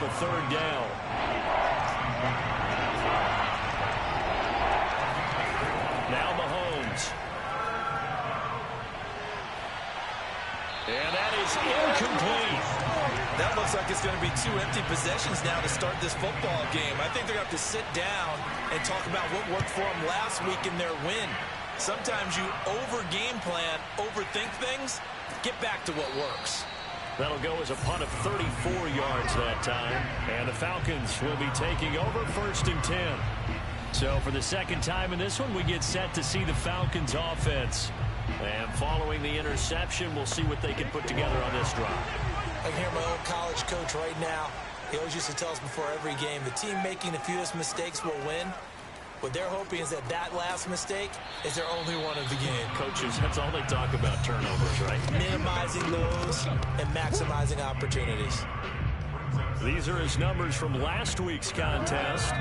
up a third down. Now Mahomes. And that is incomplete. That looks like it's going to be 2 empty possessions now to start this football game. I think they're going to have to sit down and talk about what worked for them last week in their win. Sometimes you over-game plan, overthink things, get back to what works. That'll go as a punt of 34 yards that time. And the Falcons will be taking over 1st and 10. So for the second time in this one, we get set to see the Falcons offense. And following the interception, we'll see what they can put together on this drive. I can hear my old college coach right now. He always used to tell us before every game, the team making the fewest mistakes will win. What they're hoping is that that last mistake is their only one of the game. Coaches, that's all they talk about, turnovers, right? Minimizing those and maximizing opportunities. These are his numbers from last week's contest.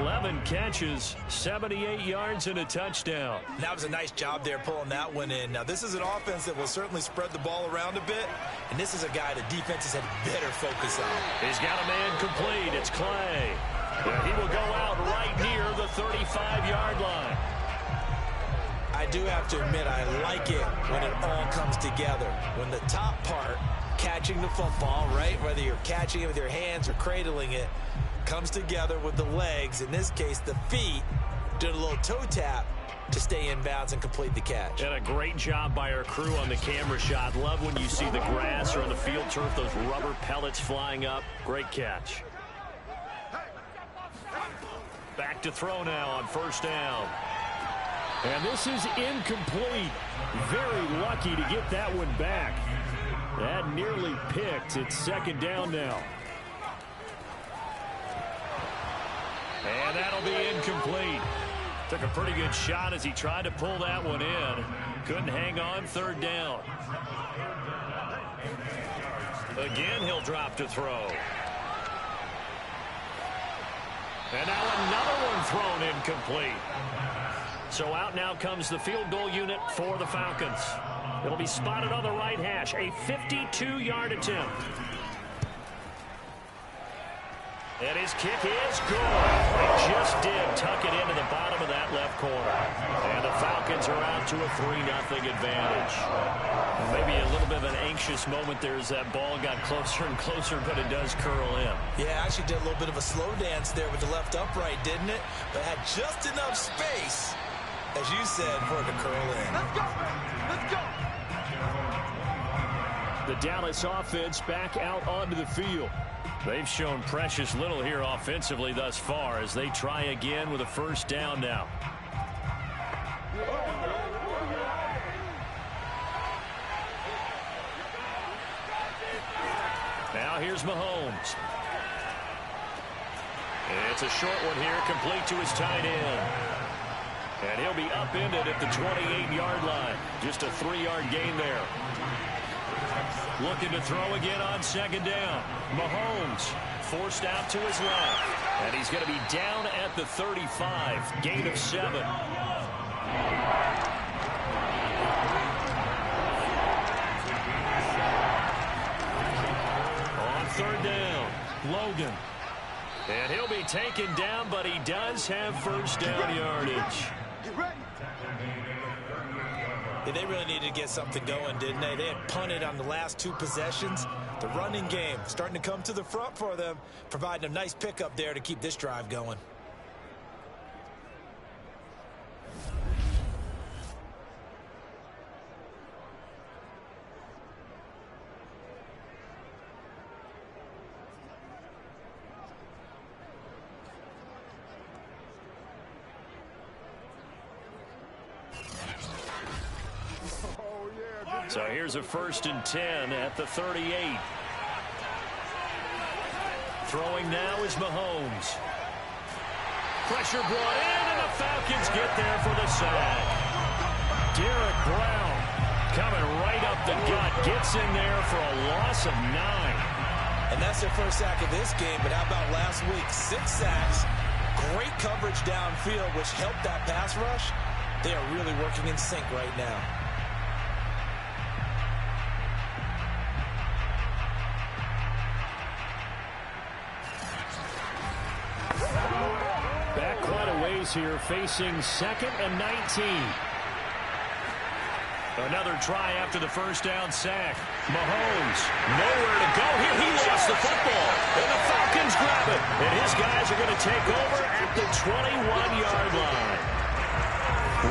11 catches, 78 yards, and a touchdown. That was a nice job there pulling that one in. Now, this is an offense that will certainly spread the ball around a bit, and this is a guy the defenses had better focus on. He's got a man complete. It's Clay. He will go out right near the 35-yard line. I do have to admit, I like it when it all comes together. When the top part, catching the football, right, whether you're catching it with your hands or cradling it, comes together with the legs, in this case the feet, did a little toe tap to stay in bounds and complete the catch. And a great job by our crew on the camera shot. Love when you see the grass or on the field turf, those rubber pellets flying up. Great catch. Back to throw now on 1st down. And this is incomplete. Very lucky to get that one back. That nearly picked. It's 2nd down now. And that'll be incomplete. Took a pretty good shot as he tried to pull that one in. Couldn't hang on. 3rd down. Again, he'll drop to throw. And now another one thrown incomplete. So out now comes the field goal unit for the Falcons. It'll be spotted on the right hash. A 52-yard attempt. And his kick is good. They just did tuck it into the bottom of that left corner. And the Falcons are out to a 3-0 advantage. Maybe a little bit of an anxious moment there as that ball got closer and closer, but it does curl in. Yeah, actually did a little bit of a slow dance there with the left upright, didn't it? But had just enough space, as you said, for it to curl in. Let's go! Let's go! The Dallas offense back out onto the field. They've shown precious little here offensively thus far as they try again with a 1st down now. Now here's Mahomes. It's a short one here, complete to his tight end. And he'll be upended at the 28-yard line. Just a 3-yard gain there. Looking to throw again on 2nd down. Mahomes forced out to his left. And he's going to be down at the 35. Gain of 7. On 3rd down, Logan. And he'll be taken down, but he does have 1st down yardage. Yeah, they really needed to get something going, didn't they? They had punted on the last 2 possessions. The running game starting to come to the front for them, providing a nice pickup there to keep this drive going. So here's a 1st and 10 at the 38. Throwing now is Mahomes. Pressure brought in, and the Falcons get there for the sack. Derek Brown coming right up the gut. Gets in there for a loss of 9. And that's their first sack of this game, but how about last week? 6 sacks, great coverage downfield, which helped that pass rush. They are really working in sync right now. plays here, facing 2nd and 19. Another try after the first down sack. Mahomes, nowhere to go here. He lost the football, and the Falcons grab it. And his guys are going to take over at the 21-yard line.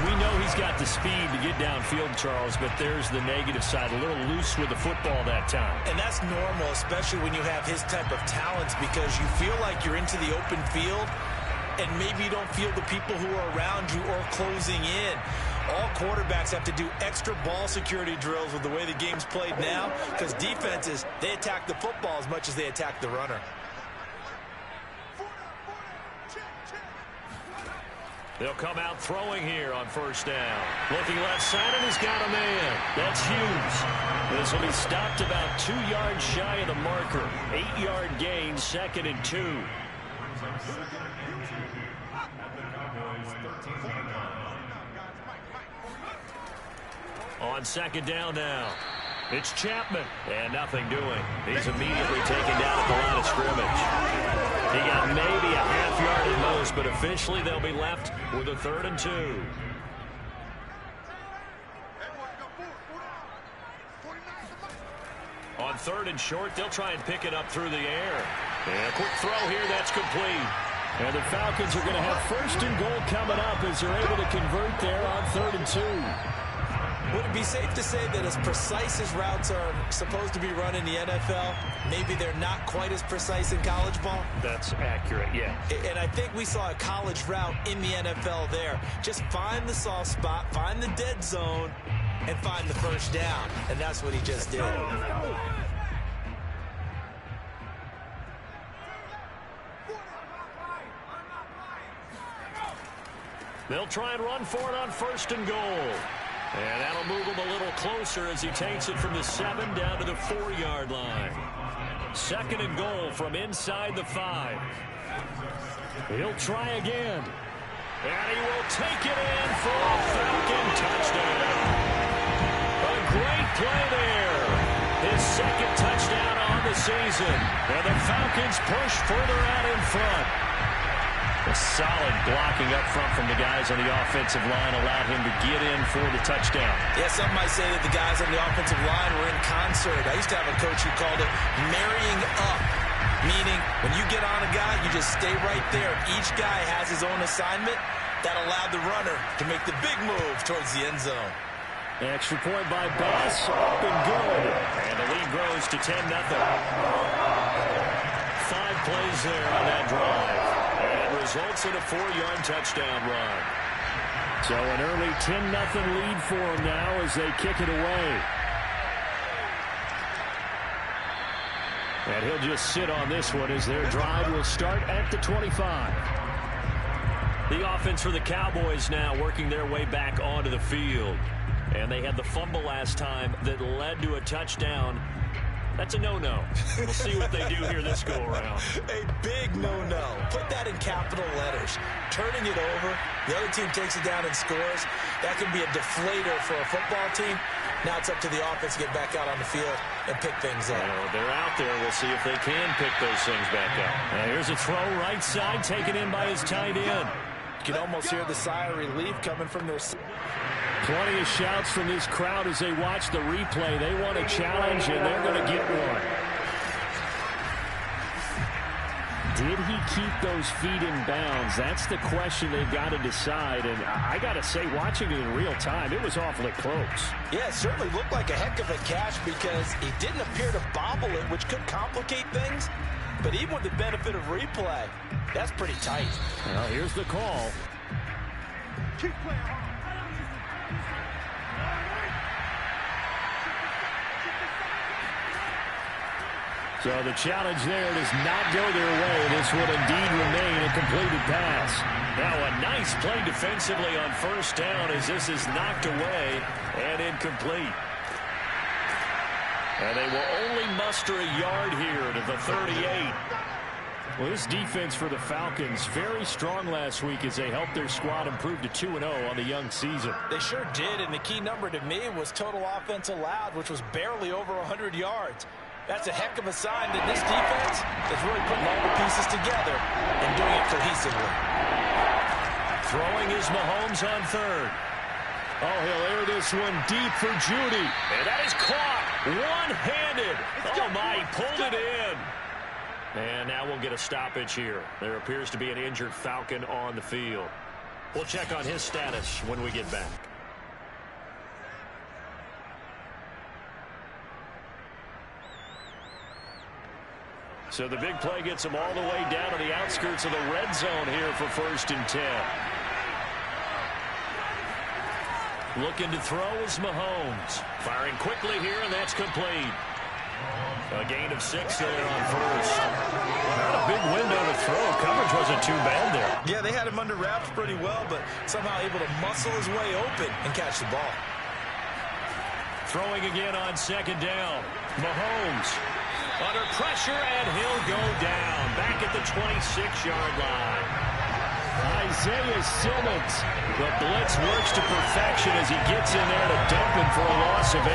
We know he's got the speed to get downfield, Charles, but there's the negative side. A little loose with the football that time. And that's normal, especially when you have his type of talents, because you feel like you're into the open field, and maybe you don't feel the people who are around you or closing in. All quarterbacks have to do extra ball security drills with the way the game's played now, because defenses, they attack the football as much as they attack the runner. They'll come out throwing here on first down. Looking left side, and he's got a man. That's Hughes. This will be stopped about 2 yards shy of the marker. 8-yard gain, 2nd and 2. On 2nd down now. It's Chapman, and nothing doing. He's immediately taken down at the line of scrimmage. He got maybe a half yard at most, but officially they'll be left with a 3rd and 2. On 3rd and short, they'll try and pick it up through the air. And a quick throw here, that's complete. And the Falcons are going to have 1st and goal coming up as they're able to convert there on 3rd and 2. Would it be safe to say that as precise as routes are supposed to be run in the NFL, maybe they're not quite as precise in college ball? That's accurate, yeah. And I think we saw a college route in the NFL there. Just find the soft spot, find the dead zone, and find the first down. And that's what he just did. They'll try and run for it on 1st and goal. And that'll move him a little closer as he takes it from the 7 down to the 4-yard line. 2nd and goal from inside the 5. He'll try again. And he will take it in for a Falcon touchdown. A great play there. His 2nd touchdown on the season. And the Falcons push further out in front. A solid blocking up front from the guys on the offensive line allowed him to get in for the touchdown. Yeah, some might say that the guys on the offensive line were in concert. I used to have a coach who called it marrying up, meaning when you get on a guy, you just stay right there. Each guy has his own assignment. That allowed the runner to make the big move towards the end zone. Extra point by Bass, up and good. And the lead grows to 10-0. 5 plays there on that drive. And results in a 4-yard touchdown run. So an early 10-0 lead for them now as they kick it away. And he'll just sit on this one as their drive will start at the 25. The offense for the Cowboys now working their way back onto the field. And they had the fumble last time that led to a touchdown. That's a no-no. We'll see what they do here this go-around. A big no-no. Put that in capital letters. Turning it over, the other team takes it down and scores. That can be a deflator for a football team. Now it's up to the offense to get back out on the field and pick things up. They're out there. We'll see if they can pick those things back up. Now here's a throw right side, taken in by his tight end. You can almost hear the sigh of relief coming from their... Plenty of shouts from this crowd as they watch the replay. They want a challenge, and they're going to get one. Did he keep those feet in bounds? That's the question they've got to decide. And I got to say, watching it in real time, it was awfully close. Yeah, it certainly looked like a heck of a catch because he didn't appear to bobble it, which could complicate things. But even with the benefit of replay, that's pretty tight. Well, here's the call. Keep playing hard. So the challenge there does not go their way. This would indeed remain a completed pass. Now a nice play defensively on first down as this is knocked away and incomplete. And they will only muster a yard here to the 38. Well, this defense for the Falcons, very strong last week as they helped their squad improve to 2-0 on the young season. They sure did, and the key number to me was total offense allowed, which was barely over 100 yards. That's a heck of a sign that this defense is really putting all the pieces together and doing it cohesively. Throwing is Mahomes on third. Oh, he'll air this one deep for Judy. And that is caught one-handed. Oh, my, he pulled it in. And now we'll get a stoppage here. There appears to be an injured Falcon on the field. We'll check on his status when we get back. So the big play gets him all the way down to the outskirts of the red zone here for 1st and 10. Looking to throw is Mahomes. Firing quickly here, and that's complete. A gain of 6 there on first. Not a big window to throw. Coverage wasn't too bad there. Yeah, they had him under wraps pretty well, but somehow able to muscle his way open and catch the ball. Throwing again on 2nd down. Mahomes under pressure, and he'll go down. Back at the 26-yard line. Isaiah Simmons. The blitz works to perfection as he gets in there to dump him for a loss of 8.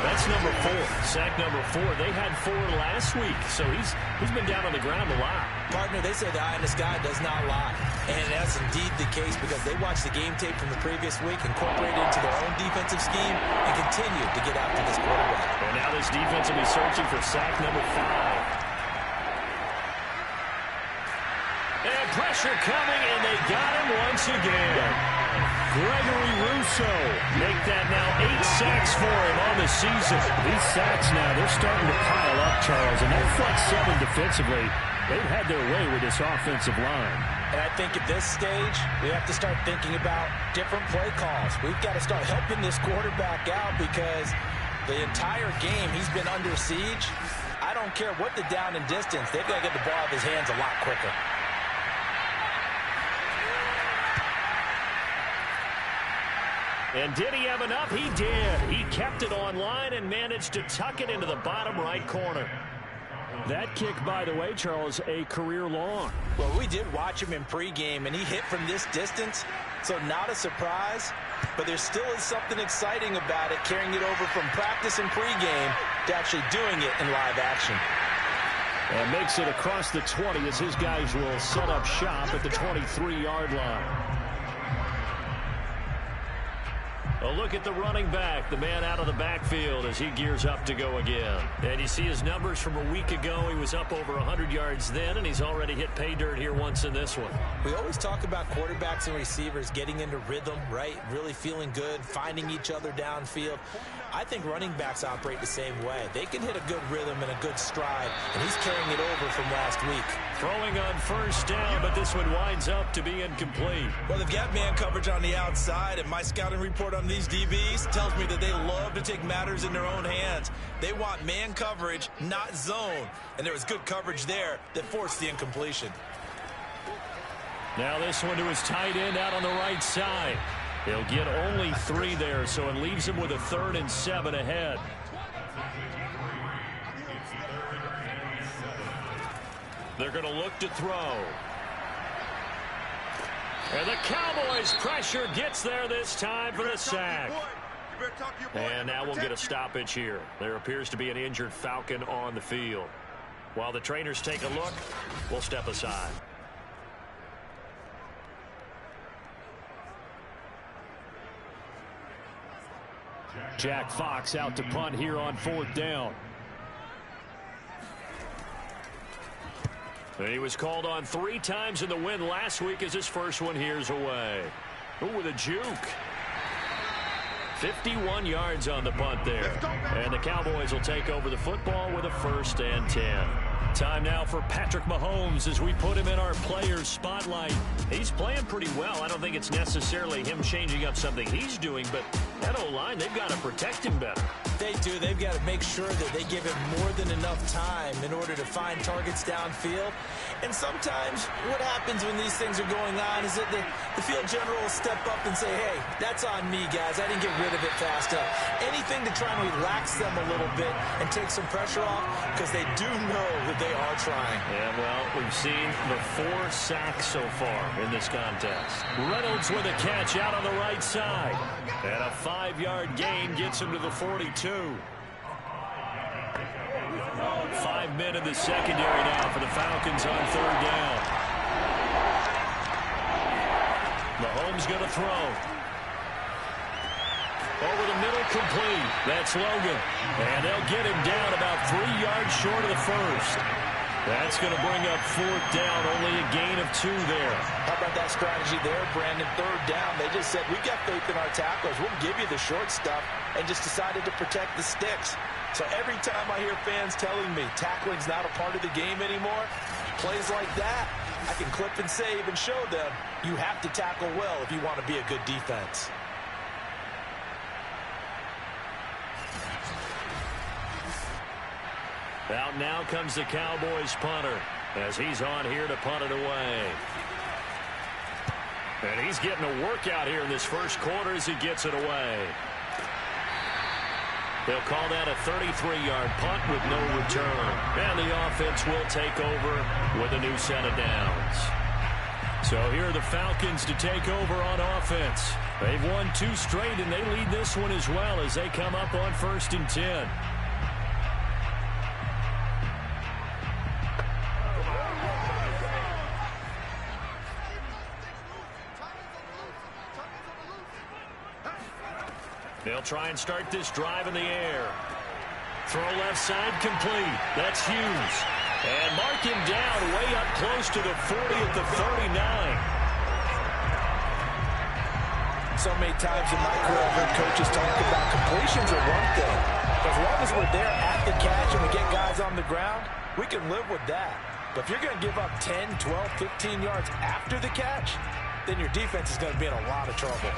That's number 4. Sack number 4. They had 4 last week, so he's been down on the ground a lot. Partner, they say the eye in the sky does not lie. And that's indeed the case because they watched the game tape from the previous week, incorporated it into their own defensive scheme, and continued to get after this quarterback. And now this defense will be searching for sack number 5. And pressure coming, and they got him once again. Gregory Rousseau make that now 8 sacks for him on the season. These sacks now, they're starting to pile up, Charles, and that front 7 defensively, they've had their way with this offensive line. And I think at this stage, we have to start thinking about different play calls. We've got to start helping this quarterback out because the entire game he's been under siege. I don't care what the down and distance, they've got to get the ball out of his hands a lot quicker. And did he have enough? He did. He kept it on line and managed to tuck it into the bottom right corner. That kick, by the way, Charles, a career long. Well, we did watch him in pregame, and he hit from this distance, so not a surprise. But there still is something exciting about it, carrying it over from practice and pregame to actually doing it in live action. And makes it across the 20 as his guys will set up shop at the 23-yard line. A look at the running back, the man out of the backfield as he gears up to go again. And you see his numbers from a week ago. He was up over 100 yards then, and he's already hit pay dirt here once in this one. We always talk about quarterbacks and receivers getting into rhythm, right? Really feeling good, finding each other downfield. I think running backs operate the same way. They can hit a good rhythm and a good stride, and he's carrying it over from last week. Throwing on 1st down, but this one winds up to be incomplete. Well, they've got man coverage on the outside, and my scouting report on these DBs tells me that they love to take matters in their own hands. They want man coverage, not zone. And there was good coverage there that forced the incompletion. Now this one to his tight end out on the right side. He'll get only 3 there, so it leaves him with a 3rd and 7 ahead. They're going to look to throw. And the Cowboys pressure gets there this time for the sack. And now we'll get a stoppage here. There appears to be an injured Falcon on the field. While the trainers take a look, we'll step aside. Jack Fox out to punt here on 4th down. And he was called on 3 times in the win last week as his first one here's away. Ooh, with a juke. 51 yards on the punt there. And the Cowboys will take over the football with a 1st and 10. Time now for Patrick Mahomes as we put him in our players spotlight. He's playing pretty well. I don't think it's necessarily him changing up something he's doing, but that O-line, they've got to protect him better. They do. They've got to make sure that they give him more than enough time in order to find targets downfield. And sometimes what happens when these things are going on is that the field general will step up and say, hey, that's on me, guys. I didn't get rid of it fast enough. Anything to try and relax them a little bit and take some pressure off because they do know that they are trying. Yeah, well, we've seen the 4 sacks so far in this contest. Reynolds with a catch out on the right side. And a 5-yard gain gets him to the 42. 5 men in the secondary now for the Falcons on 3rd down. Mahomes going to throw. Over the middle, complete. That's Logan. And they'll get him down about 3 yards short of the first. That's going to bring up 4th down, only a gain of 2 there. How about that strategy there, Brandon? 3rd down, they just said, we got faith in our tacklers. We'll give you the short stuff, and just decided to protect the sticks. So every time I hear fans telling me tackling's not a part of the game anymore, plays like that, I can clip and save and show them you have to tackle well if you want to be a good defense. Out now comes the Cowboys punter as he's on here to punt it away. And he's getting a workout here in this first quarter as he gets it away. They'll call that a 33-yard punt with no return. And the offense will take over with a new set of downs. So here are the Falcons to take over on offense. They've won 2 straight, and they lead this one as well as they come up on 1st and 10. They'll try and start this drive in the air. Throw left side complete. That's Hughes. And mark him down way up close to the 40 at the 39. So many times in my career, I've heard coaches talk about completions are one thing. As long as we're there at the catch and we get guys on the ground, we can live with that. But if you're going to give up 10, 12, 15 yards after the catch, then your defense is going to be in a lot of trouble.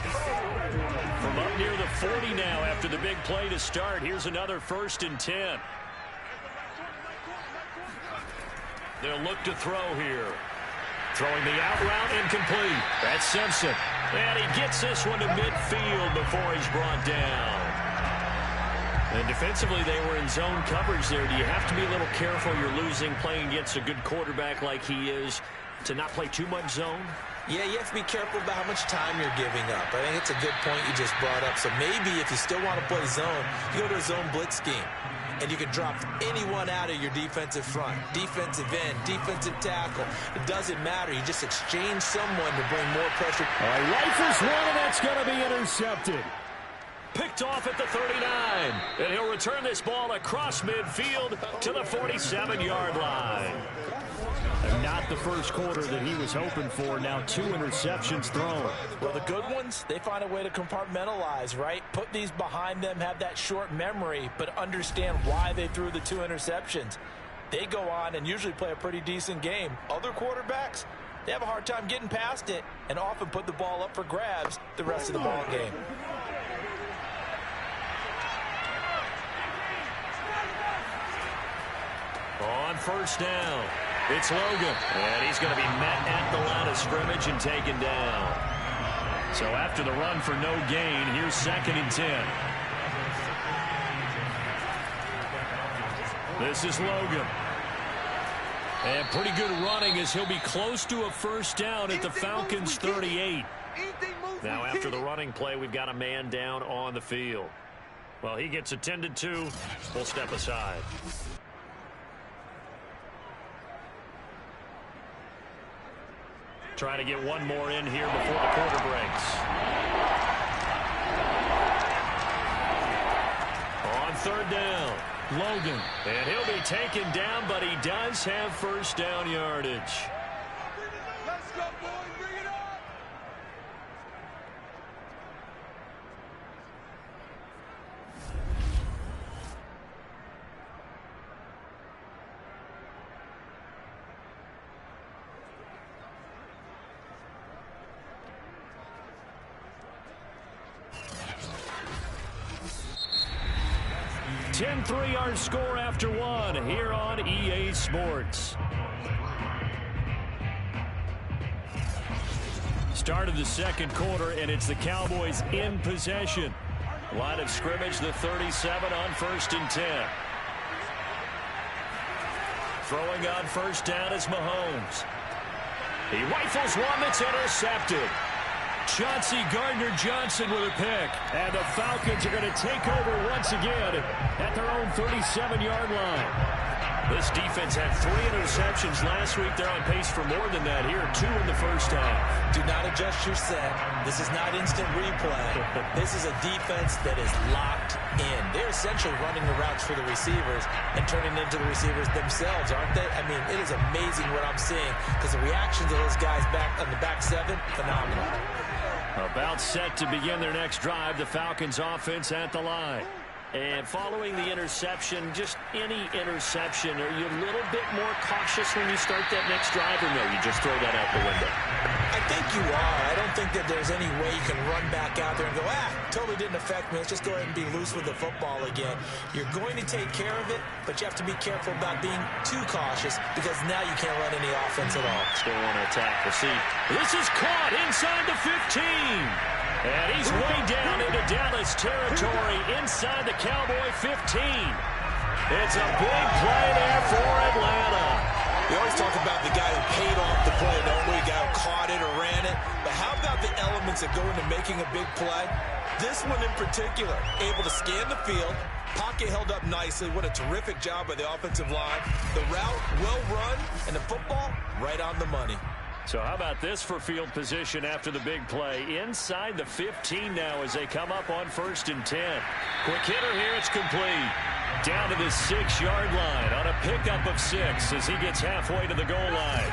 From up near the 40 now after the big play to start, here's another 1st and 10. They'll look to throw here. Throwing the out route incomplete. That's Simpson. And he gets this one to midfield before he's brought down. And defensively, they were in zone coverage there. Do you have to be a little careful? You're losing playing against a good quarterback like he is to not play too much zone? Yeah, you have to be careful about how much time you're giving up. I think it's a good point you just brought up. So maybe if you still want to play zone, you go to a zone blitz scheme. And you can drop anyone out of your defensive front. Defensive end, defensive tackle. It doesn't matter. You just exchange someone to bring more pressure. All right, rifles one, and that's going to be intercepted. Picked off at the 39. And he'll return this ball across midfield to the 47-yard line. And not the first quarter that he was hoping for. Now 2 interceptions thrown. Well, the good ones, they find a way to compartmentalize, right? Put these behind them, have that short memory, but understand why they threw the 2 interceptions. They go on and usually play a pretty decent game. Other quarterbacks, they have a hard time getting past it and often put the ball up for grabs the rest of the ball game. On 1st down, it's Logan. And he's going to be met at the line of scrimmage and taken down. So after the run for no gain, here's 2nd and 10. This is Logan. And pretty good running as he'll be close to a 1st down at the Falcons' 38. Now after the running play, we've got a man down on the field. Well, he gets attended to. We'll step aside. Trying to get one more in here before the quarter breaks. On 3rd down, Logan. And he'll be taken down, but he does have 1st down yardage. Let's go, boys. Bring it on. $10-3 our score after 1 here on EA Sports. Start of the 2nd quarter, and it's the Cowboys in possession. Line of scrimmage, the 37 on 1st and 10. Throwing on 1st down is Mahomes. He rifles one that's intercepted. Chauncey Gardner-Johnson with a pick. And the Falcons are going to take over once again at their own 37-yard line. This defense had 3 interceptions last week. They're on pace for more than that here. 2 in the first half. Do not adjust your set. This is not instant replay. This is a defense that is locked in. They're essentially running the routes for the receivers and turning into the receivers themselves, aren't they? I mean, it is amazing what I'm seeing because the reactions of those guys back on the back 7, phenomenal. About set to begin their next drive. The Falcons offense at the line. And following the interception, just any interception, are you a little bit more cautious when you start that next drive, or no, you just throw that out the window? I think you are. I don't think that there's any way you can run back out there and go, totally didn't affect me. Let's just go ahead and be loose with the football again. You're going to take care of it, but you have to be careful about being too cautious because now you can't run any offense at all. Still on attack. We'll see. This is caught inside the 15. And he's way down into Dallas territory inside the Cowboy 15. It's a big play there for Atlanta. We always talk about the guy who paid off the play, don't we? The guy who caught it or ran it. But how about the elements that go into making a big play? This one in particular, able to scan the field, pocket held up nicely. What a terrific job by the offensive line. The route, well run, and the football, right on the money. So how about this for field position after the big play? Inside the 15 now as they come up on 1st and 10. Quick hitter here, it's complete. Down to the 6-yard line on a pickup of 6 as he gets halfway to the goal line.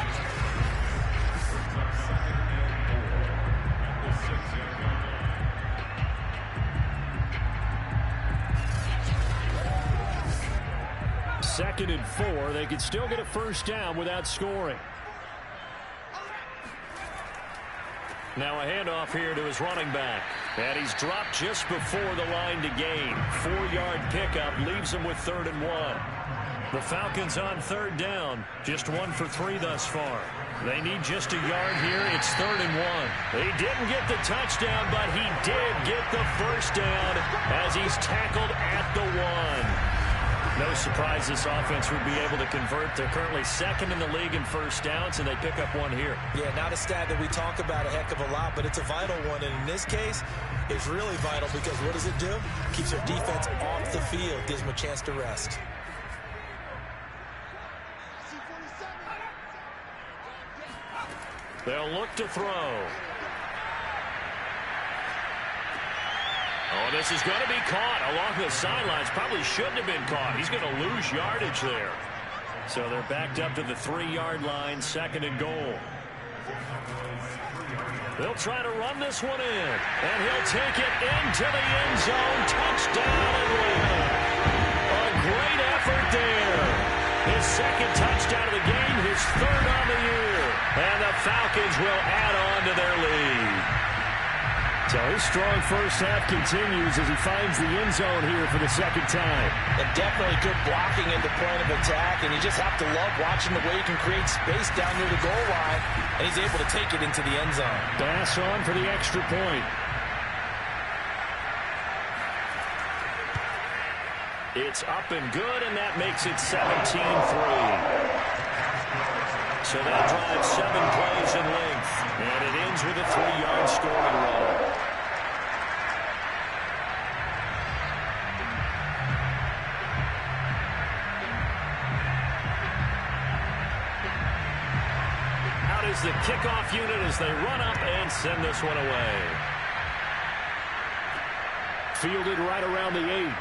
Second and 4, they could still get a first down without scoring. Now a handoff here to his running back. And he's dropped just before the line to gain. 4-yard pickup leaves him with 3rd and 1. The Falcons on 3rd down. Just 1 for 3 thus far. They need just a yard here. It's 3rd and 1. He didn't get the touchdown, but he did get the first down as he's tackled at the 1. No surprise this offense would be able to convert. They're currently 2nd in the league in first downs, and they pick up 1 here. Yeah, not a stat that we talk about a heck of a lot, but it's a vital one. And in this case, it's really vital because what does it do? Keeps their defense off the field, gives them a chance to rest. They'll look to throw. Oh, this is going to be caught along the sidelines. Probably shouldn't have been caught. He's going to lose yardage there. So they're backed up to the 3-yard line, 2nd and goal. They'll try to run this one in. And he'll take it into the end zone. Touchdown, Atlanta. A great effort there. His 2nd touchdown of the game, his 3rd on the year. And the Falcons will add on to their lead. So his strong first half continues as he finds the end zone here for the 2nd time. And definitely good blocking at the point of attack, and you just have to love watching the way he can create space down near the goal line, and he's able to take it into the end zone. Pass on for the extra point. It's up and good, and that makes it 17-3. So that drives 7 plays in length, and it ends with a 3-yard scoring run. Out is the kickoff unit as they run up and send this one away. Fielded right around the 8.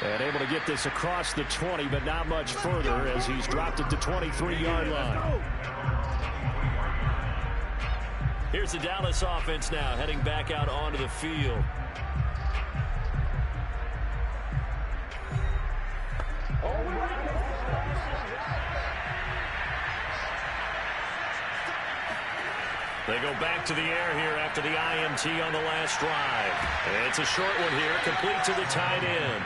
And able to get this across the 20, but not much further as he's dropped it to 23-yard line. Here's the Dallas offense now heading back out onto the field. They go back to the air here after the INT on the last drive. And it's a short one here, complete to the tight end.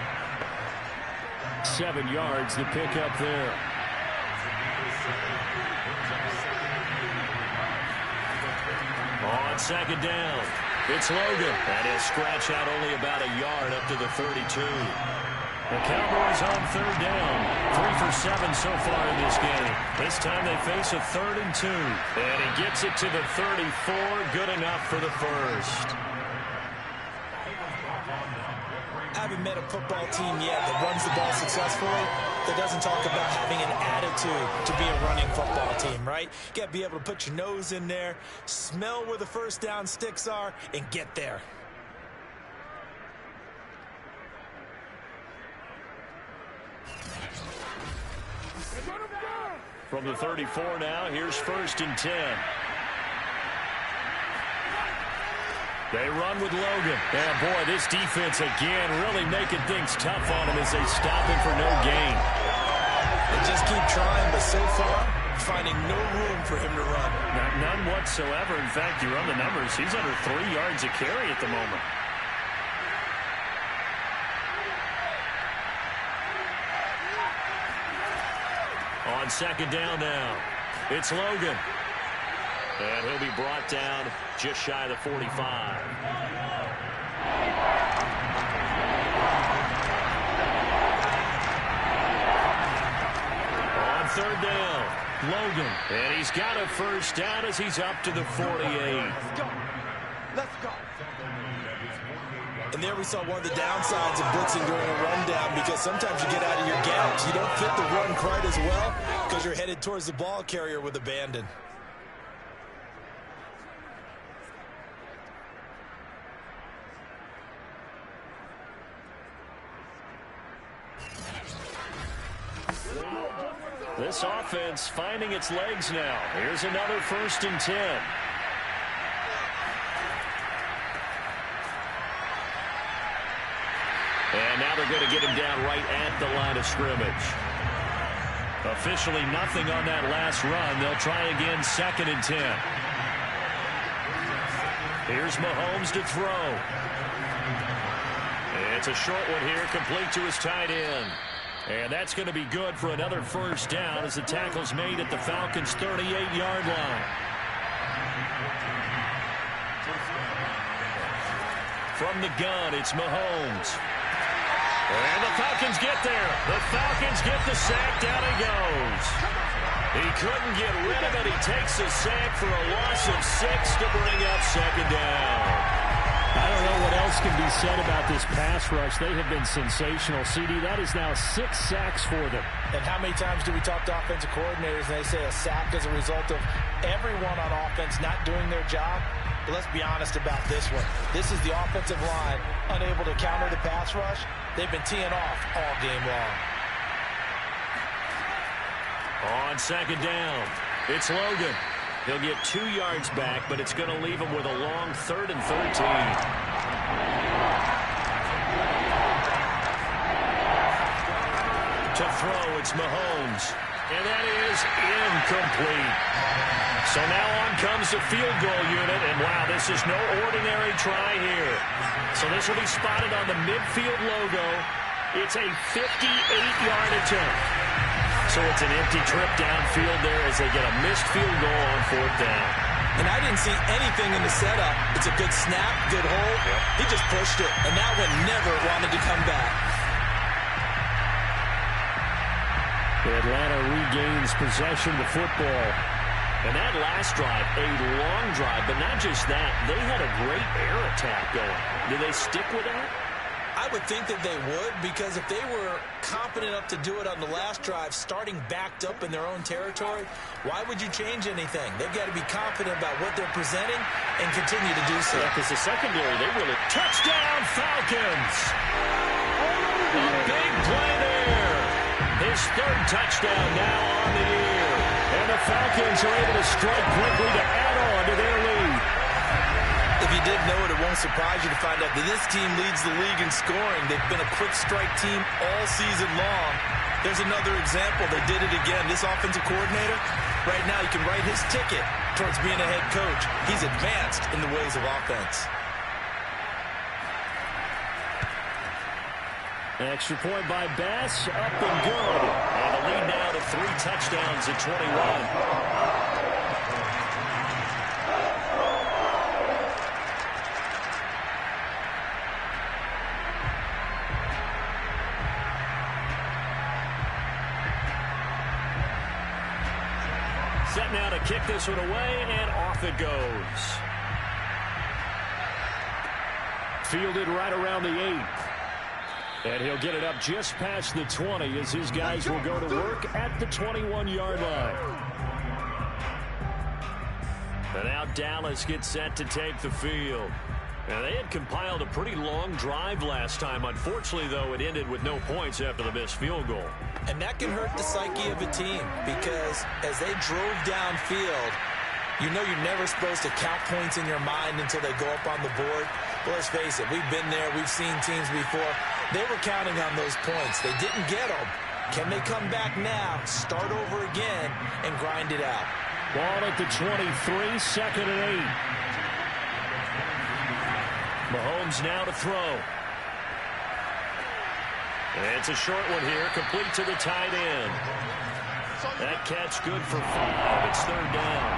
7 yards, the pickup there. On 2nd down, it's Logan. And he'll scratch out only about a yard up to the 32. The Cowboys on 3rd down. 3 for 7 so far in this game. This time they face a 3rd and 2. And he gets it to the 34. Good enough for the first. I haven't met a football team yet that runs the ball successfully that doesn't talk about having an attitude to be a running football team, right? You got to be able to put your nose in there, smell where the first down sticks are, and get there. From the 34 now, here's 1st and 10. They run with Logan. And boy, this defense again really making things tough on him as they stop him for no gain. They just keep trying, but so far, finding no room for him to run. None whatsoever. In fact, you run the numbers, he's under 3 yards a carry at the moment. On 2nd down now, it's Logan. And he'll be brought down just shy of the 45. On 3rd down, Logan. And he's got a 1st down as he's up to the 48. Let's go. Let's go. And there we saw one of the downsides of blitzing during a rundown, because sometimes you get out of your gaps. You don't fit the run quite as well because you're headed towards the ball carrier with abandon. This offense finding its legs now. Here's another 1st and 10. And now they're going to get him down right at the line of scrimmage. Officially nothing on that last run. They'll try again 2nd and 10. Here's Mahomes to throw. It's a short one here, complete to his tight end. And that's going to be good for another 1st down as the tackle's made at the Falcons' 38-yard line. From the gun, it's Mahomes. And the Falcons get there. The Falcons get the sack. Down he goes. He couldn't get rid of it. He takes the sack for a loss of 6 to bring up 2nd down. I don't know what else can be said about this pass rush. They have been sensational. CD, that is now 6 sacks for them. And how many times do we talk to offensive coordinators and they say a sack is a result of everyone on offense not doing their job? But let's be honest about this one. This is the offensive line unable to counter the pass rush. They've been teeing off all game long. On 2nd down, it's Logan. He'll get 2 yards back, but it's going to leave him with a long 3rd and 13. To throw, it's Mahomes. And that is incomplete. So now on comes the field goal unit, and wow, this is no ordinary try here. So this will be spotted on the midfield logo. It's a 58-yard attempt. So it's an empty trip downfield there as they get a missed field goal on 4th down. And I didn't see anything in the setup. It's a good snap, good hold. Yep. He just pushed it, and that one never wanted to come back. Atlanta regains possession of the football. And that last drive, a long drive, but not just that. They had a great air attack going. Do they stick with that? I would think that they would, because if they were confident enough to do it on the last drive, starting backed up in their own territory, why would you change anything? They've got to be confident about what they're presenting and continue to do so. Yeah, because the secondary, they really... Touchdown, Falcons! A big play there. His 3rd touchdown now on the year. And the Falcons are able to strike quickly to add on to their lead. If you didn't know it, it won't surprise you to find out that this team leads the league in scoring. They've been a quick strike team all season long. There's another example. They did it again. This offensive coordinator, right now, you can write his ticket towards being a head coach. He's advanced in the ways of offense. Extra point by Bass, up and good. And the lead now to 3 touchdowns at 21. Set now to kick this one away, and off it goes. Fielded right around the 8. And he'll get it up just past the 20 as his guys will go to work at the 21-yard line. And now Dallas gets set to take the field. And they had compiled a pretty long drive last time. Unfortunately, though, it ended with no points after the missed field goal. And that can hurt the psyche of a team because as they drove downfield, you know you're never supposed to count points in your mind until they go up on the board. But let's face it, we've been there. We've seen teams before. They were counting on those points. They didn't get them. Can they come back now, start over again, and grind it out? Ball at the 23, 2nd and 8. Mahomes now to throw. And it's a short one here, complete to the tight end. That catch good for 5. It's 3rd down.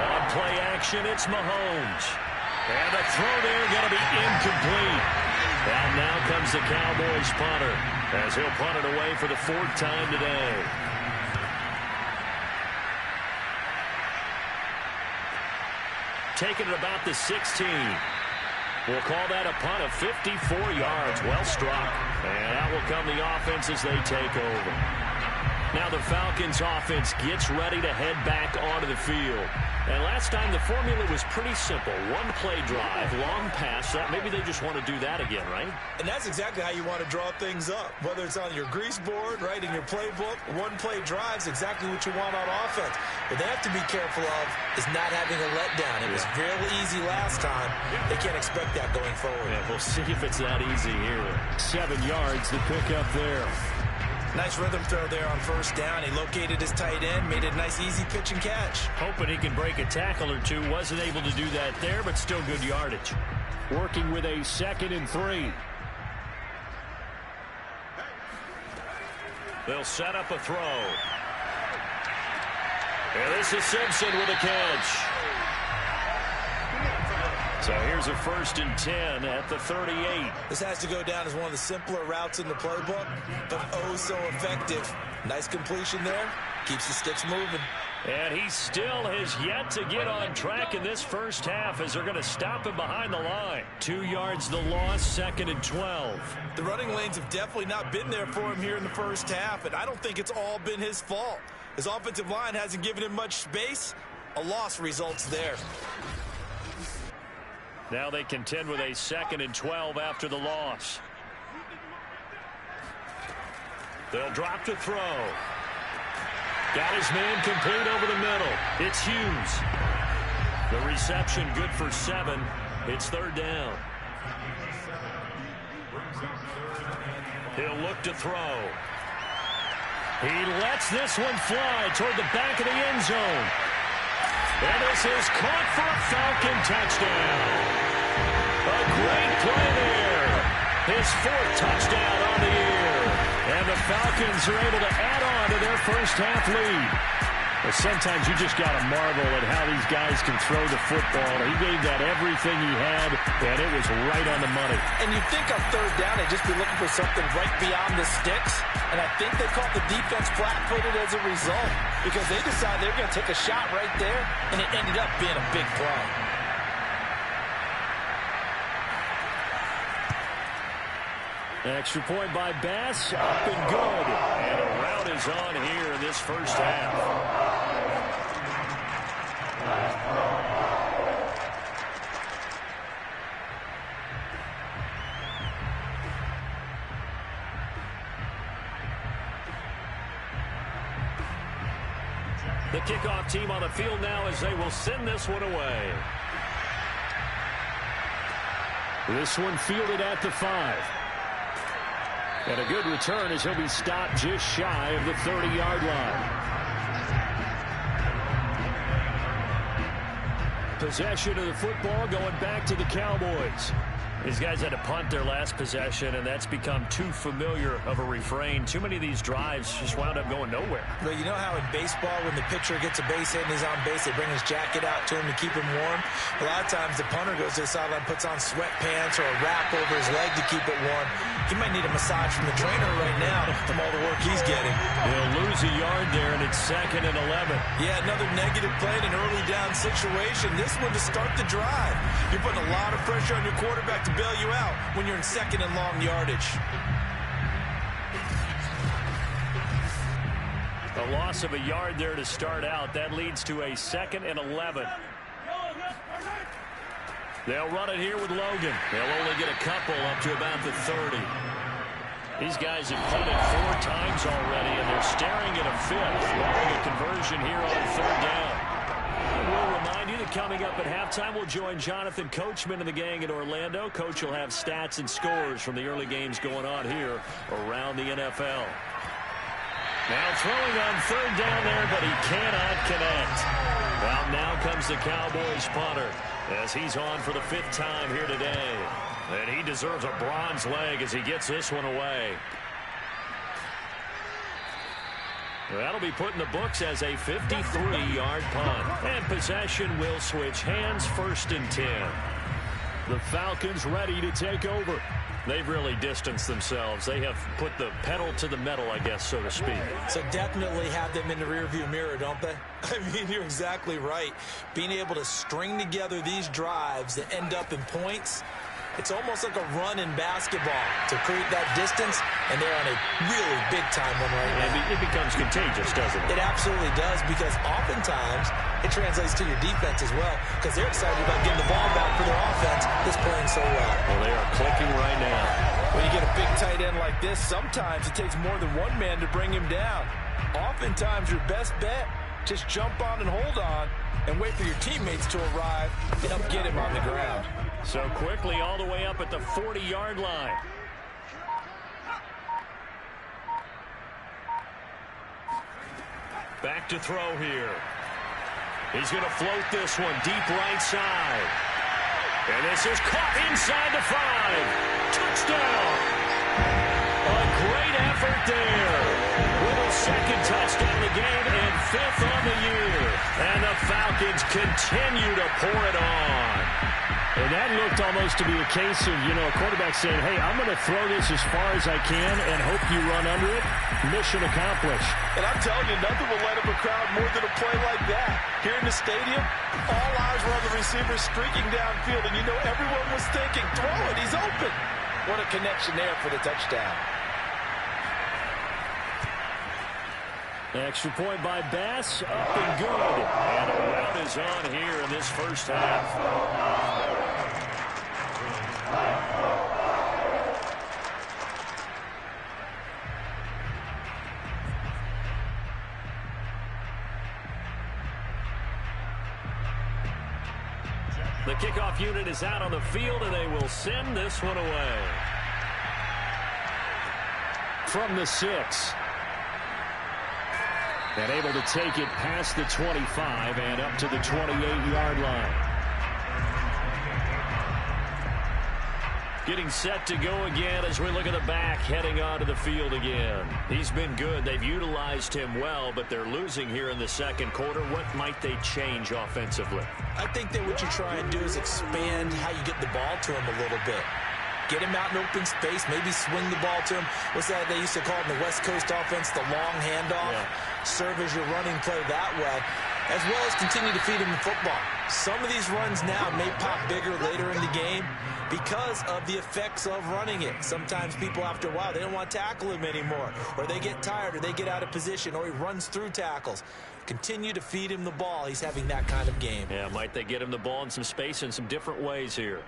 On play action, it's Mahomes. And the throw there going to be incomplete. And now comes the Cowboys punter as he'll punt it away for the 4th time today. Taking it about the 16. We'll call that a punt of 54 yards. Well struck. And out will come the offense as they take over. Now the Falcons offense gets ready to head back onto the field. And last time the formula was pretty simple. One play drive, long pass. Maybe they just want to do that again, right? And that's exactly how you want to draw things up. Whether it's on your grease board, right, in your playbook, one play drive is exactly what you want on offense. What they have to be careful of is not having a letdown. It was fairly easy last time. They can't expect that going forward. Yeah, we'll see if it's that easy here. 7 yards, the pickup there. Nice rhythm throw there on 1st down. He located his tight end, made it a nice, easy pitch and catch. Hoping he can break a tackle or two. Wasn't able to do that there, but still good yardage. Working with a 2nd and 3. They'll set up a throw. And this is Simpson with a catch. So here's a 1st and 10 at the 38. This has to go down as one of the simpler routes in the playbook, but oh so effective. Nice completion there. Keeps the sticks moving. And he still has yet to get on track in this first half as they're going to stop him behind the line. 2 yards the loss, 2nd and 12. The running lanes have definitely not been there for him here in the first half, and I don't think it's all been his fault. His offensive line hasn't given him much space. A loss results there. Now they contend with a 2nd and 12 after the loss. They'll drop to throw. Got his man complete over the middle. It's Hughes. The reception good for 7. It's 3rd down. He'll look to throw. He lets this one fly toward the back of the end zone. And this is caught for a Falcon touchdown. A great play there. His 4th touchdown on the year. And the Falcons are able to add on to their first half lead. But sometimes you just got to marvel at how these guys can throw the football. He gave that everything he had, and it was right on the money. And you'd think on 3rd down they'd just be looking for something right beyond the sticks. And I think they caught the defense flat-footed as a result because they decided they were going to take a shot right there, and it ended up being a big play. Extra point by Bass, up and good. And a rout is on here in this first half. The kickoff team on the field now as they will send this one away. This one fielded at the 5. And a good return as he'll be stopped just shy of the 30-yard line. Possession of the football going back to the Cowboys. These guys had to punt their last possession, and that's become too familiar of a refrain. Too many of these drives just wound up going nowhere. But you know how in baseball, when the pitcher gets a base hit and he's on base, they bring his jacket out to him to keep him warm? A lot of times the punter goes to the sideline, puts on sweatpants or a wrap over his leg to keep it warm. He might need a massage from the trainer right now from all the work he's getting. He'll lose a yard there, and it's 2nd and 11. Yeah, another negative play in an early down situation. This one to start the drive. You're putting a lot of pressure on your quarterback to bail you out when you're in 2nd and long yardage. A loss of a yard there to start out. That leads to a 2nd and 11. They'll run it here with Logan. They'll only get a couple up to about the 30. These guys have played it 4 times already, and they're staring at a 5th, wanting a conversion here on 3rd down. And we'll remind you that coming up at halftime, we'll join Jonathan Coachman and the gang in Orlando. Coach will have stats and scores from the early games going on here around the NFL. Now throwing on 3rd down there, but he cannot connect. Well, now comes the Cowboys punter as he's on for the 5th time here today. And he deserves a bronze leg as he gets this one away. That'll be put in the books as a 53-yard punt. And possession will switch hands, 1st and 10. The Falcons ready to take over. They've really distanced themselves. They have put the pedal to the metal, I guess, so to speak. So definitely have them in the rearview mirror, don't they? I mean, you're exactly right. Being able to string together these drives that end up in points, it's almost like a run in basketball to create that distance, and they're on a really big-time one right now. It becomes contagious, doesn't it? It absolutely does, because oftentimes it translates to your defense as well, because they're excited about getting the ball back for their offense that's playing so well. Well, they are clicking right now. When you get a big tight end like this, sometimes it takes more than one man to bring him down. Oftentimes, your best bet, just jump on and hold on and wait for your teammates to arrive and help get him on the ground. So quickly all the way up at the 40-yard line. Back to throw here. He's going to float this one deep right side. And this is caught inside the 5. Touchdown. A great effort there. With a 2nd touchdown of the game and 5th on the year. And the Falcons continue to pour it on. And that looked almost to be a case of, a quarterback saying, hey, I'm going to throw this as far as I can and hope you run under it. Mission accomplished. And I'm telling you, nothing will light up a crowd more than a play like that. Here in the stadium, all eyes were on the receiver streaking downfield, and everyone was thinking, throw it, he's open. What a connection there for the touchdown. Extra point by Bass, up and good. And a rout is on here in this first half. The kickoff unit is out on the field, and they will send this one away. From the 6. And able to take it past the 25 and up to the 28-yard line. Getting set to go again as we look at the back heading onto the field again. He's been good. They've utilized him well, but they're losing here in the 2nd quarter. What might they change offensively? I think that what you try and do is expand how you get the ball to him a little bit. Get him out in open space, maybe swing the ball to him. What's that they used to call in the West Coast offense, the long handoff? Yeah. Serve as your running play that way, as well as continue to feed him the football. Some of these runs now may pop bigger later in the game because of the effects of running it. Sometimes people, after a while, they don't want to tackle him anymore, or they get tired, or they get out of position, or he runs through tackles. Continue to feed him the ball. He's having that kind of game. Yeah, might they get him the ball in some space in some different ways here.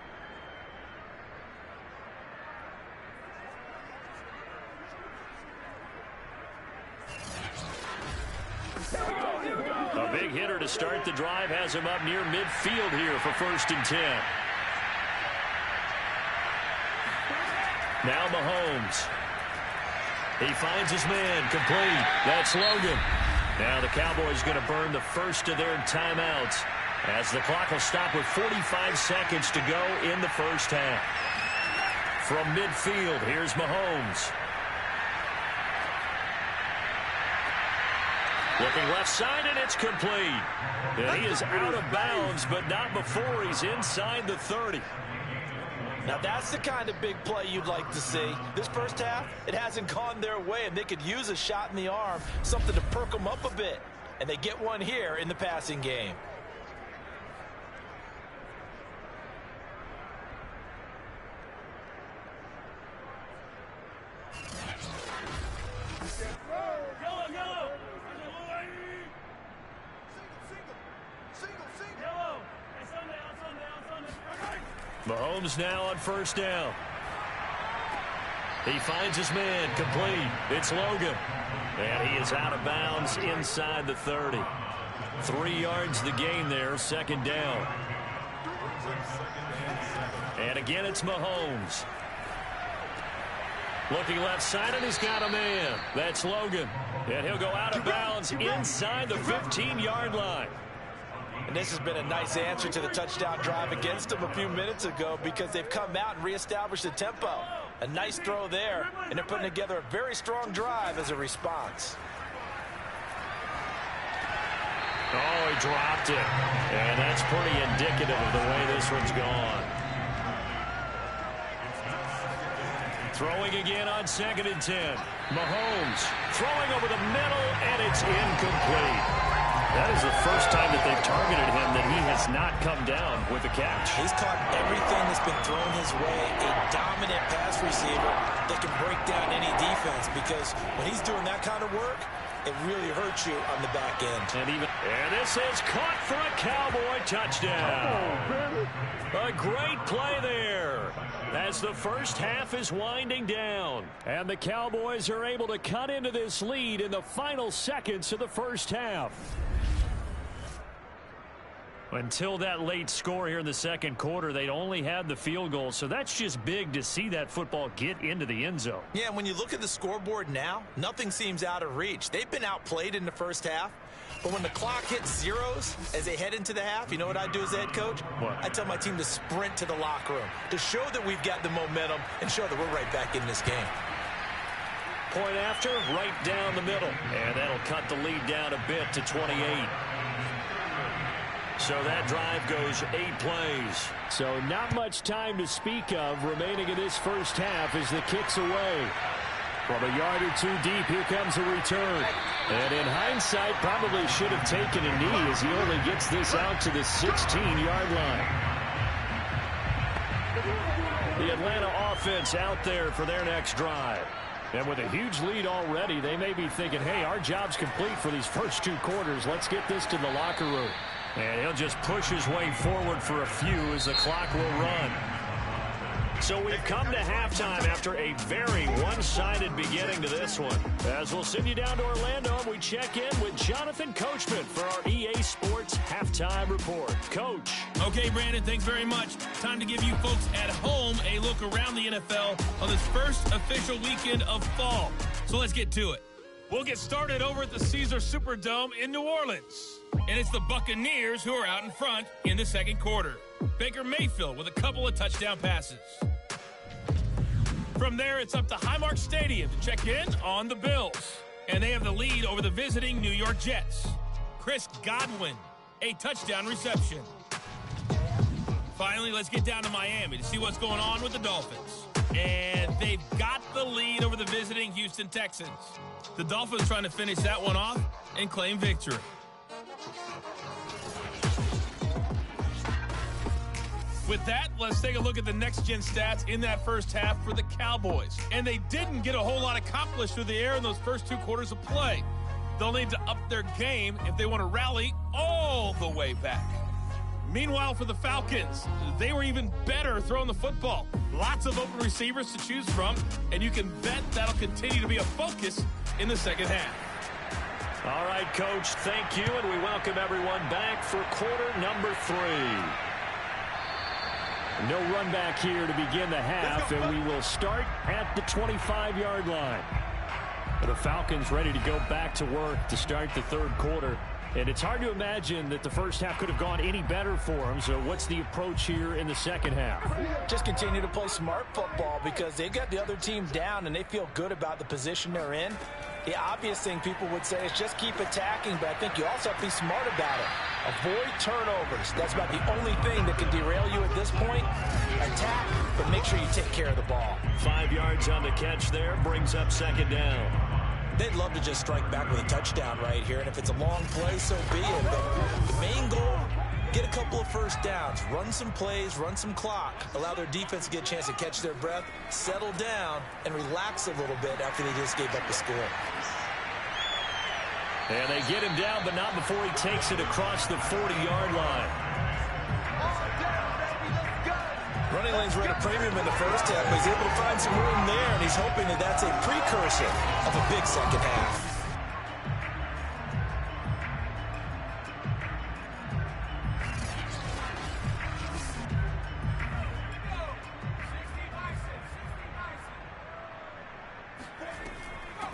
A big hitter to start the drive has him up near midfield here for 1st and 10. Now Mahomes. He finds his man, complete. That's Logan. Now the Cowboys going to burn the first of their timeouts as the clock will stop with 45 seconds to go in the first half. From midfield, here's Mahomes. Looking left side, and it's complete. And he is out of bounds, but not before he's inside the 30. Now that's the kind of big play you'd like to see. This first half, it hasn't gone their way, and they could use a shot in the arm, something to perk them up a bit. And they get one here in the passing game. Mahomes now on first down. He finds his man, complete. It's Logan. And he is out of bounds inside the 30. 3 yards the gain there, second down. And again, it's Mahomes. Looking left side, and he's got a man. That's Logan. And he'll go out of bounds inside the 15-yard line. And this has been a nice answer to the touchdown drive against them a few minutes ago because they've come out and reestablished the tempo. A nice throw there, and they're putting together a very strong drive as a response. Oh, he dropped it. And that's pretty indicative of the way this one's gone. Throwing again on 2nd and 10. Mahomes throwing over the middle, and it's incomplete. That is the first time that they've targeted him that he has not come down with a catch. He's caught everything that's been thrown his way. A dominant pass receiver that can break down any defense because when he's doing that kind of work, it really hurts you on the back end. And this is caught for a Cowboy touchdown. A great play there as the first half is winding down. And the Cowboys are able to cut into this lead in the final seconds of the first half. Until that late score here in the second quarter, they'd only had the field goal, so that's just big to see that football get into the end zone. Yeah, when you look at the scoreboard now, nothing seems out of reach. They've been outplayed in the first half, but when the clock hits zeros as they head into the half, you know what I do as the head coach? What? I tell my team to sprint to the locker room to show that we've got the momentum and show that we're right back in this game. Point after, right down the middle, and that'll cut the lead down a bit to 28. So that drive goes 8 plays. So not much time to speak of remaining in this first half as the kick's away. From a yard or 2 deep, here comes a return. And in hindsight, probably should have taken a knee as he only gets this out to the 16-yard line. The Atlanta offense out there for their next drive. And with a huge lead already, they may be thinking, hey, our job's complete for these first 2 quarters. Let's get this to the locker room. And he'll just push his way forward for a few as the clock will run. So we've come to halftime after a very one-sided beginning to this one. As we'll send you down to Orlando, and we check in with Jonathan Coachman for our EA Sports Halftime Report. Coach. Okay, Brandon, thanks very much. Time to give you folks at home a look around the NFL on this first official weekend of fall. So let's get to it. We'll get started over at the Caesars Superdome in New Orleans. And it's the Buccaneers who are out in front in the second quarter. Baker Mayfield with a couple of touchdown passes. From there, it's up to Highmark Stadium to check in on the Bills. And they have the lead over the visiting New York Jets. Chris Godwin, a touchdown reception. Finally, let's get down to Miami to see what's going on with the Dolphins. And they've got the lead over the visiting Houston Texans. The Dolphins trying to finish that one off and claim victory. With that, let's take a look at the next-gen stats in that first half for the Cowboys. And they didn't get a whole lot accomplished through the air in those first 2 quarters of play. They'll need to up their game if they want to rally all the way back. Meanwhile, for the Falcons, they were even better throwing the football. Lots of open receivers to choose from, and you can bet that'll continue to be a focus in the second half. All right, Coach, thank you, and we welcome everyone back for quarter number 3. No run back here to begin the half, and we will start at the 25-yard line. The Falcons ready to go back to work to start the third quarter. And it's hard to imagine that the first half could have gone any better for them. So what's the approach here in the second half? Just continue to play smart football because they got the other team down and they feel good about the position they're in. The obvious thing people would say is just keep attacking, but I think you also have to be smart about it. Avoid turnovers. That's about the only thing that can derail you at this point. Attack, but make sure you take care of the ball. 5 yards on the catch there, brings up second down. They'd love to just strike back with a touchdown right here, and if it's a long play, so be it. But the main goal, get a couple of first downs, run some plays, run some clock, allow their defense to get a chance to catch their breath, settle down, and relax a little bit after they just gave up the score. And they get him down, but not before he takes it across the 40-yard line. Running lanes were at a premium in the first half, but he's able to find some room there, and he's hoping that that's a precursor of a big second half.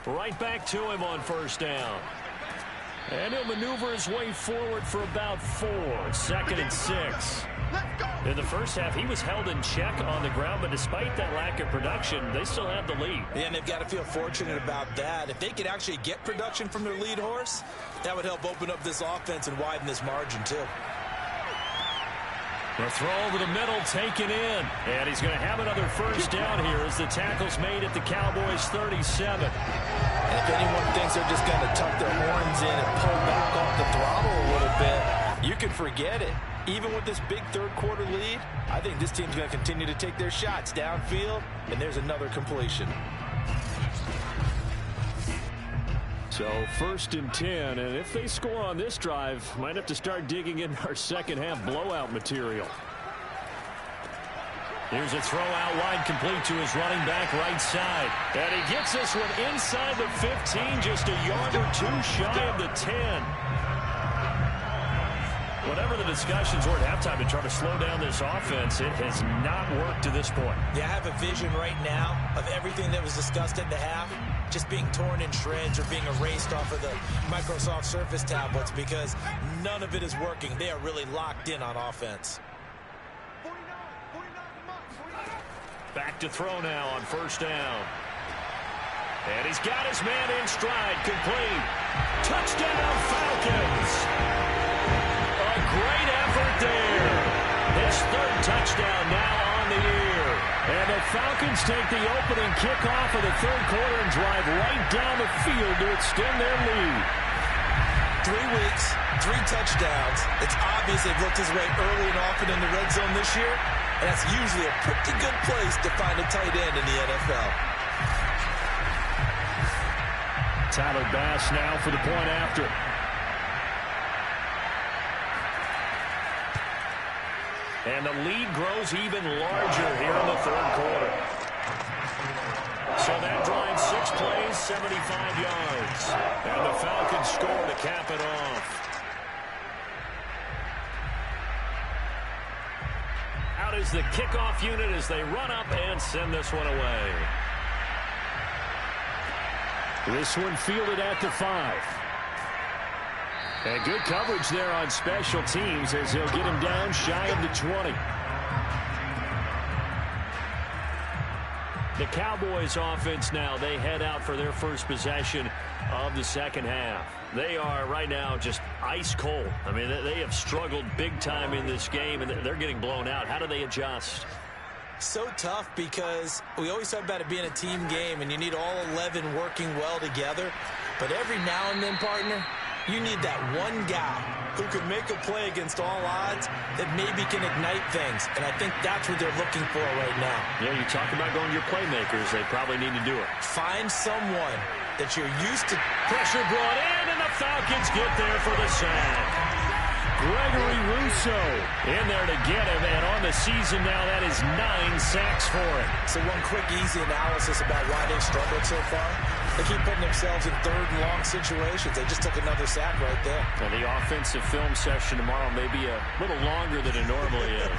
Right back to him on first down. And he'll maneuver his way forward for about 4. 2nd and 6. In the first half, he was held in check on the ground, but despite that lack of production, they still have the lead. Yeah, and they've got to feel fortunate about that. If they could actually get production from their lead horse, that would help open up this offense and widen this margin, too. The throw over the middle, taken in. And he's going to have another first down here as the tackle's made at the Cowboys 37. And if anyone thinks they're just going to tuck their horns in and pull back off the throttle a little bit, you can forget it. Even with this big third-quarter lead, I think this team's going to continue to take their shots downfield, and there's another completion. So 1st and 10, and if they score on this drive, might have to start digging in our second half blowout material. Here's a throw out wide, complete to his running back right side. And he gets this one inside the 15, just a yard or 2 shy of the 10. Whatever the discussions were at halftime to try to slow down this offense, it has not worked to this point. Yeah, I have a vision right now of everything that was discussed at the half just being torn in shreds or being erased off of the Microsoft Surface tablets because none of it is working. They are really locked in on offense. Back to throw now on first down. And he's got his man in stride, complete. Touchdown, Falcons! A great effort there. His 3rd touchdown now on the year. And the Falcons take the opening kickoff of the 3rd quarter and drive right down the field to extend their lead. 3 weeks, 3 touchdowns. It's obvious they've looked his way early and often in the red zone this year. And that's usually a pretty good place to find a tight end in the NFL. Tyler Bass now for the point after. And the lead grows even larger here in the 3rd quarter. So that drive, 6 plays, 75 yards. And the Falcons score to cap it off. Out is the kickoff unit as they run up and send this one away. This one fielded at the 5. And good coverage there on special teams as they'll get him down shy of the 20. The Cowboys offense now, they head out for their first possession of the second half. They are right now just ice cold. I mean, they have struggled big time in this game, and they're getting blown out. How do they adjust? So tough because we always talk about it being a team game, and you need all 11 working well together. But every now and then, partner, you need that one guy who can make a play against all odds that maybe can ignite things. And I think that's what they're looking for right now. Yeah, you talk about going to your playmakers. They probably need to do it. Find someone that you're used to. Pressure brought in, and the Falcons get there for the sack. Gregory Rousseau in there to get him, and on the season now, that is 9 sacks for him. So one quick, easy analysis about why they've struggled so far. They keep putting themselves in 3rd and long situations. They just took another sack right there. Now, the offensive film session tomorrow may be a little longer than it normally is.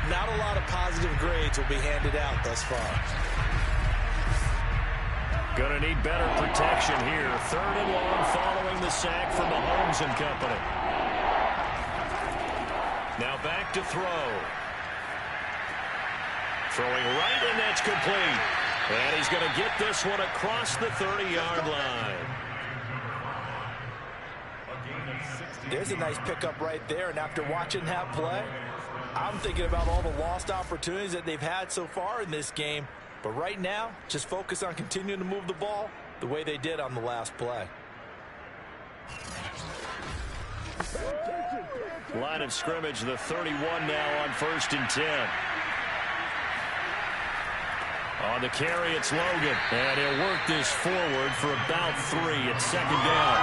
Not a lot of positive grades will be handed out thus far. Going to need better protection here. 3rd and long following the sack from Mahomes and company. Now back to throw. Throwing right, and that's complete. And he's going to get this one across the 30-yard line. There's a nice pickup right there, and after watching that play, I'm thinking about all the lost opportunities that they've had so far in this game. But right now, just focus on continuing to move the ball the way they did on the last play. Line of scrimmage, the 31 now on 1st and 10. On the carry, it's Logan. And he'll work this forward for about 3. It's 2nd down.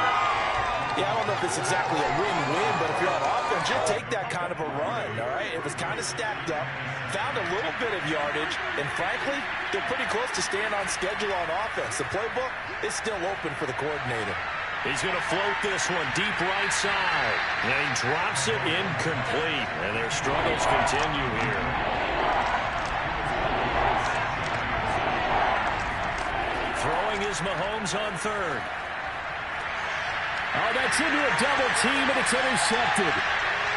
Yeah, I don't know if it's exactly a win-win, but if you're on offense, you'll take that kind of a run, all right? It was kind of stacked up, found a little bit of yardage, and frankly, they're pretty close to staying on schedule on offense. The playbook is still open for the coordinator. He's going to float this one deep right side. And he drops it incomplete. And their struggles continue here. Throwing is Mahomes on 3rd. Oh, that's into a double team, and it's intercepted.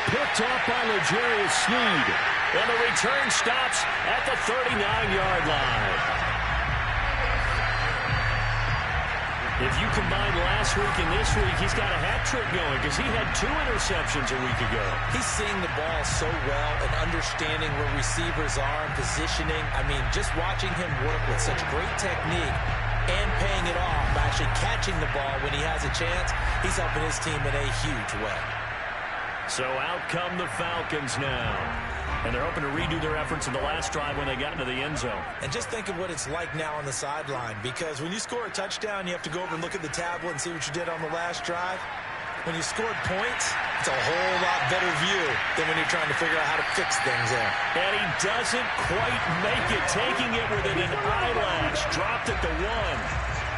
Picked off by L'Jarius Sneed. And the return stops at the 39-yard line. If you combine last week and this week, he's got a hat trick going because he had 2 interceptions a week ago. He's seeing the ball so well and understanding where receivers are and positioning. I mean, just watching him work with such great technique and paying it off by actually catching the ball when he has a chance, he's helping his team in a huge way. So out come the Falcons now. And they're hoping to redo their efforts in the last drive when they got into the end zone. And just think of what it's like now on the sideline, because when you score a touchdown, you have to go over and look at the tablet and see what you did on the last drive. When you scored points, it's a whole lot better view than when you're trying to figure out how to fix things there. And he doesn't quite make it, taking it within an eyelash. Dropped at the 1.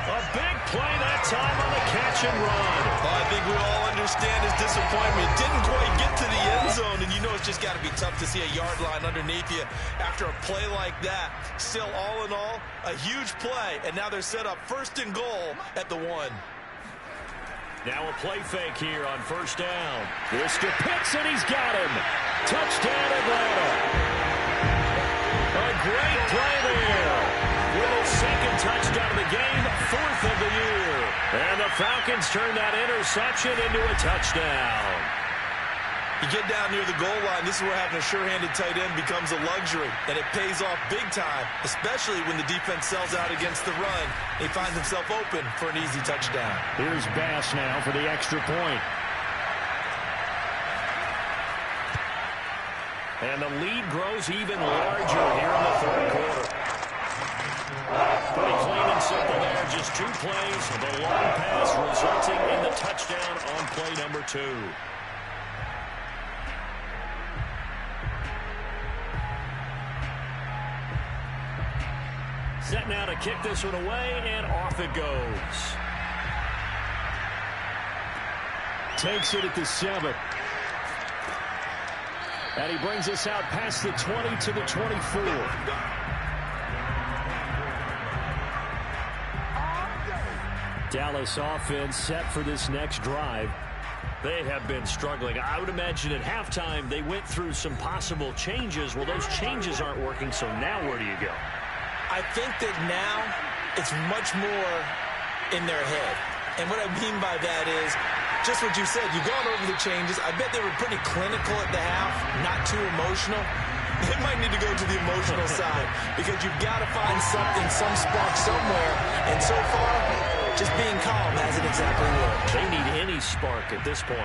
A big play that time on the catch and run. Well, I think we all understand his disappointment. Didn't quite get to the end zone, and you know it's just got to be tough to see a yard line underneath you after a play like that. Still, all in all, a huge play, and now they're set up 1st and goal at the 1. Now a play fake here on 1st down. This to Pitts, and he's got him. Touchdown, Atlanta. A great play there. With his 2nd touchdown of the game, 4th of the year. And the Falcons turn that interception into a touchdown. You get down near the goal line, this is where having a sure-handed tight end becomes a luxury, and it pays off big time, especially when the defense sells out against the run. He finds himself open for an easy touchdown. Here's Bass now for the extra point. And the lead grows even larger here in the 3rd quarter. Pretty clean and simple there. Just 2 plays. The long pass resulting in the touchdown on play number 2. Set now to kick this one away, and off it goes. Takes it at the 7. And he brings us out past the 20 to the 24. Dallas offense set for this next drive. They have been struggling. I would imagine at halftime they went through some possible changes. Well, those changes aren't working, so now where do you go? I think that now it's much more in their head. And what I mean by that is just what you said. You've gone over the changes. I bet they were pretty clinical at the half, not too emotional. They might need to go to the emotional side because you've got to find something, some spark somewhere. And so far, just being calm hasn't exactly worked. They need any spark at this point.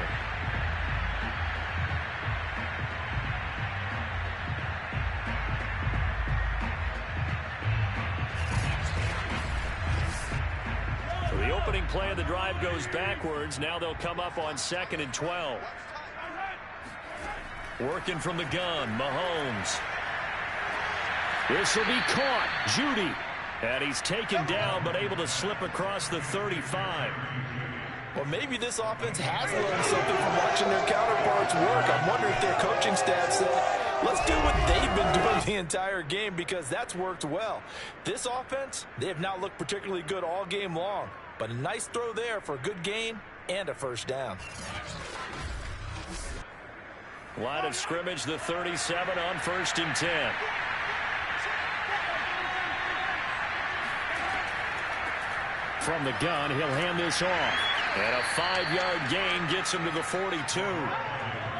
The opening play of the drive goes backwards. Now they'll come up on 2nd and 12. Working from the gun, Mahomes. This will be caught. Judy. And he's taken down, but able to slip across the 35. Well, maybe this offense has learned something from watching their counterparts work. I'm wondering if their coaching staff said, Let's do what they've been doing the entire game because that's worked well. This offense, they have not looked particularly good all game long. But a nice throw there for a good gain and a first down. Line of scrimmage, the 37 on 1st and 10. From the gun, he'll hand this off. And a 5-yard gain gets him to the 42.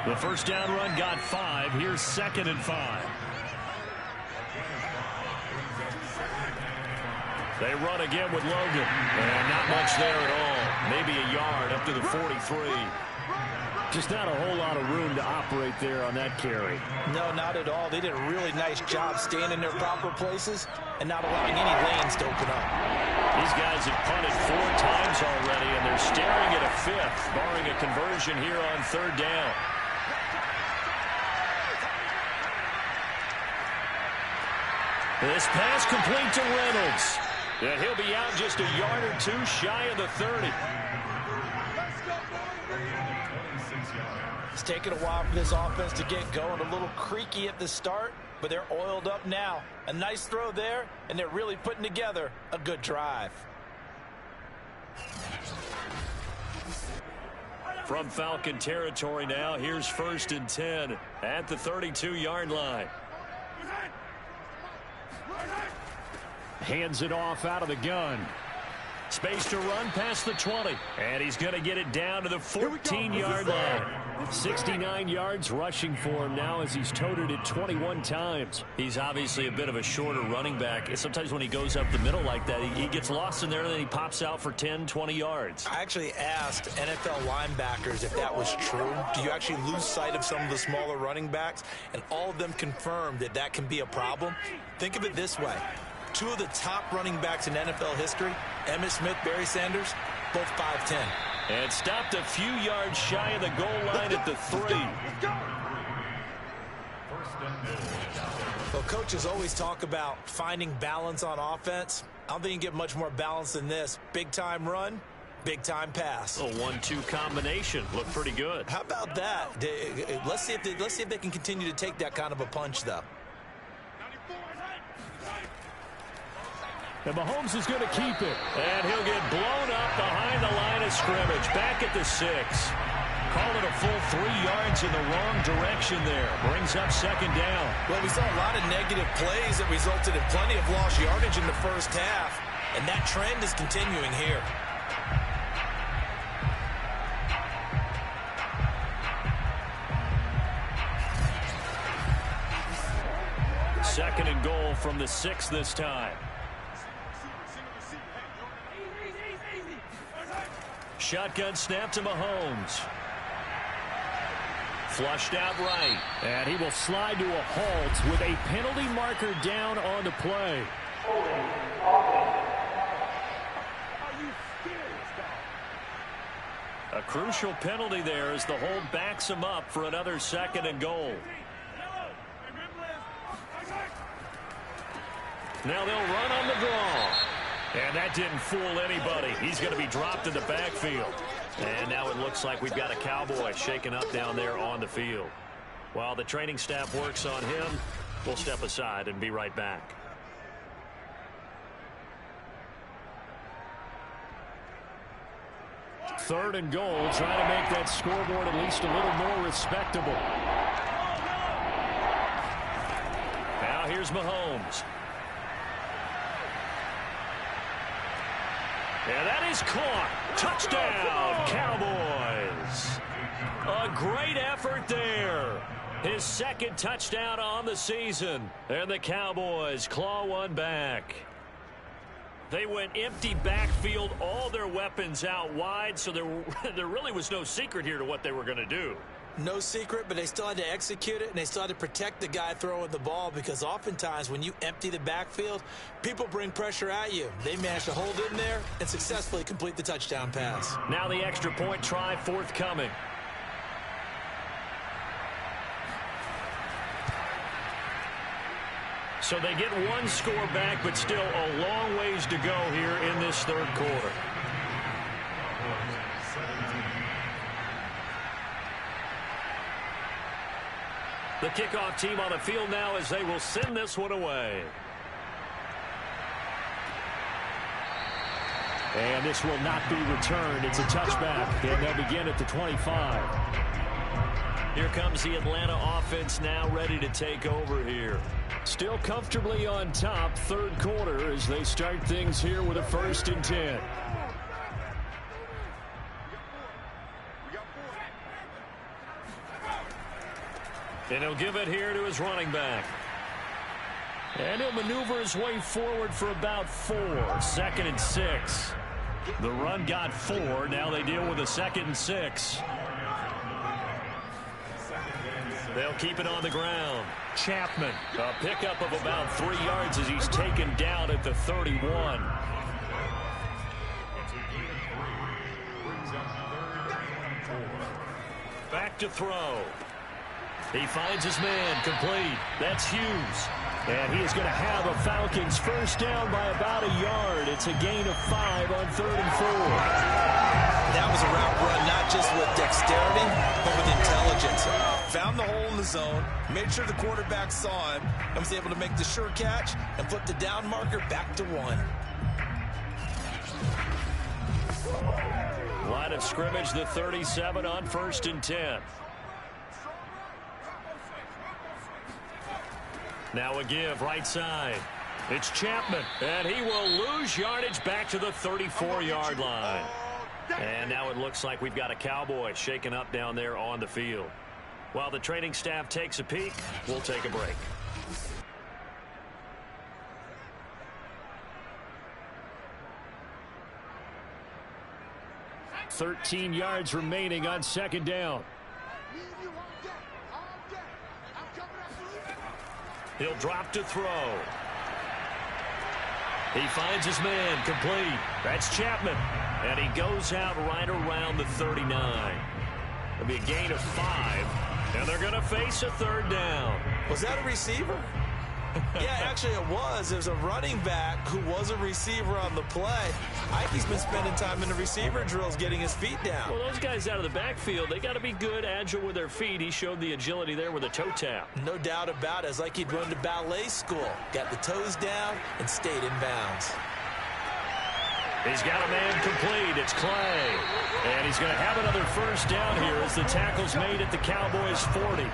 The first down run got 5. Here's 2nd and 5. They run again with Logan. And not much there at all. Maybe a yard up to the 43. Just not a whole lot of room to operate there on that carry. No, not at all. They did a really nice job staying in their proper places and not allowing any lanes to open up. These guys have punted 4 times already, and they're staring at a 5th, barring a conversion here on 3rd down. This pass complete to Reynolds. And he'll be out just a yard or 2 shy of the 30. It's taken a while for this offense to get going. A little creaky at the start, but they're oiled up now. A nice throw there, and they're really putting together a good drive. From Falcon territory now, here's 1st and 10 at the 32-yard line. Hands it off out of the gun. Space to run past the 20. And he's going to get it down to the 14-yard line. 69 yards rushing for him now as he's toted it 21 times. He's obviously a bit of a shorter running back. Sometimes when he goes up the middle like that, he gets lost in there and then he pops out for 10, 20 yards. I actually asked NFL linebackers if that was true. Do you actually lose sight of some of the smaller running backs? And all of them confirmed that that can be a problem. Think of it this way. 2 of the top running backs in NFL history, Emmitt Smith, Barry Sanders, both 5'10". And stopped a few yards shy of the goal line at the 3. Well, coaches always talk about finding balance on offense. I don't think you can get much more balance than this. Big-time run, big-time pass. A 1-2 combination. Looked pretty good. How about that? Let's see if they can continue to take that kind of a punch, though. And Mahomes is going to keep it. And he'll get blown up behind the line of scrimmage. Back at the 6. Call it a full 3 yards in the wrong direction there. Brings up 2nd down. Well, we saw a lot of negative plays that resulted in plenty of lost yardage in the first half. And that trend is continuing here. Second and goal from the 6 this time. Shotgun snap to Mahomes. Flushed out right. And he will slide to a halt with a penalty marker down on the play. A crucial penalty there as the hold backs him up for another 2nd and goal. Now they'll run on the draw. And that didn't fool anybody. He's going to be dropped in the backfield. And now it looks like we've got a Cowboy shaken up down there on the field. While the training staff works on him, we'll step aside and be right back. Third and goal, trying to make that scoreboard at least a little more respectable. Now here's Mahomes. And that is caught. Touchdown, Cowboys. A great effort there. His 2nd touchdown on the season. And the Cowboys claw one back. They went empty backfield, all their weapons out wide, so there really was no secret here to what they were going to do. No secret, but they still had to execute it, and they still had to protect the guy throwing the ball because oftentimes when you empty the backfield, people bring pressure at you. They managed to hold in there and successfully complete the touchdown pass. Now the extra point try forthcoming. So they get 1 score back, but still a long ways to go here in this 3rd quarter. The kickoff team on the field now as they will send this one away. And this will not be returned. It's a touchback, and they'll begin at the 25. Here comes the Atlanta offense now ready to take over here. Still comfortably on top, third quarter, as they start things here with a 1st and 10. And he'll give it here to his running back. And he'll maneuver his way forward for about 4. 2nd and 6. The run got 4. Now they deal with a 2nd and 6. They'll keep it on the ground. Chapman, a pickup of about 3 yards as he's taken down at the 31. Back to throw. He finds his man, complete. That's Hughes. And he is going to have a Falcons first down by about a yard. It's a gain of 5 on 3rd and 4. That was a route run, not just with dexterity, but with intelligence. Found the hole in the zone, made sure the quarterback saw him, and was able to make the sure catch and flip the down marker back to 1. Line of scrimmage, the 37 on 1st and 10. Now a give, right side. It's Chapman, and he will lose yardage back to the 34-yard line. And now it looks like we've got a Cowboy shaken up down there on the field. While the training staff takes a peek, we'll take a break. $13 yards remaining on 2nd down. He'll drop to throw. He finds his man, complete. That's Chapman. And he goes out right around the 39. It'll be a gain of 5. And they're going to face a 3rd down. Was that a receiver? Yeah, actually it was. There's a running back who was a receiver on the play. Ike's been spending time in the receiver drills getting his feet down. Well, those guys out of the backfield, they got to be good, agile with their feet. He showed the agility there with a toe tap. No doubt about it. It's like he'd run to ballet school. Got the toes down and stayed in bounds. He's got a man complete. It's Clay. And he's going to have another first down here as the tackle's made at the Cowboys 40.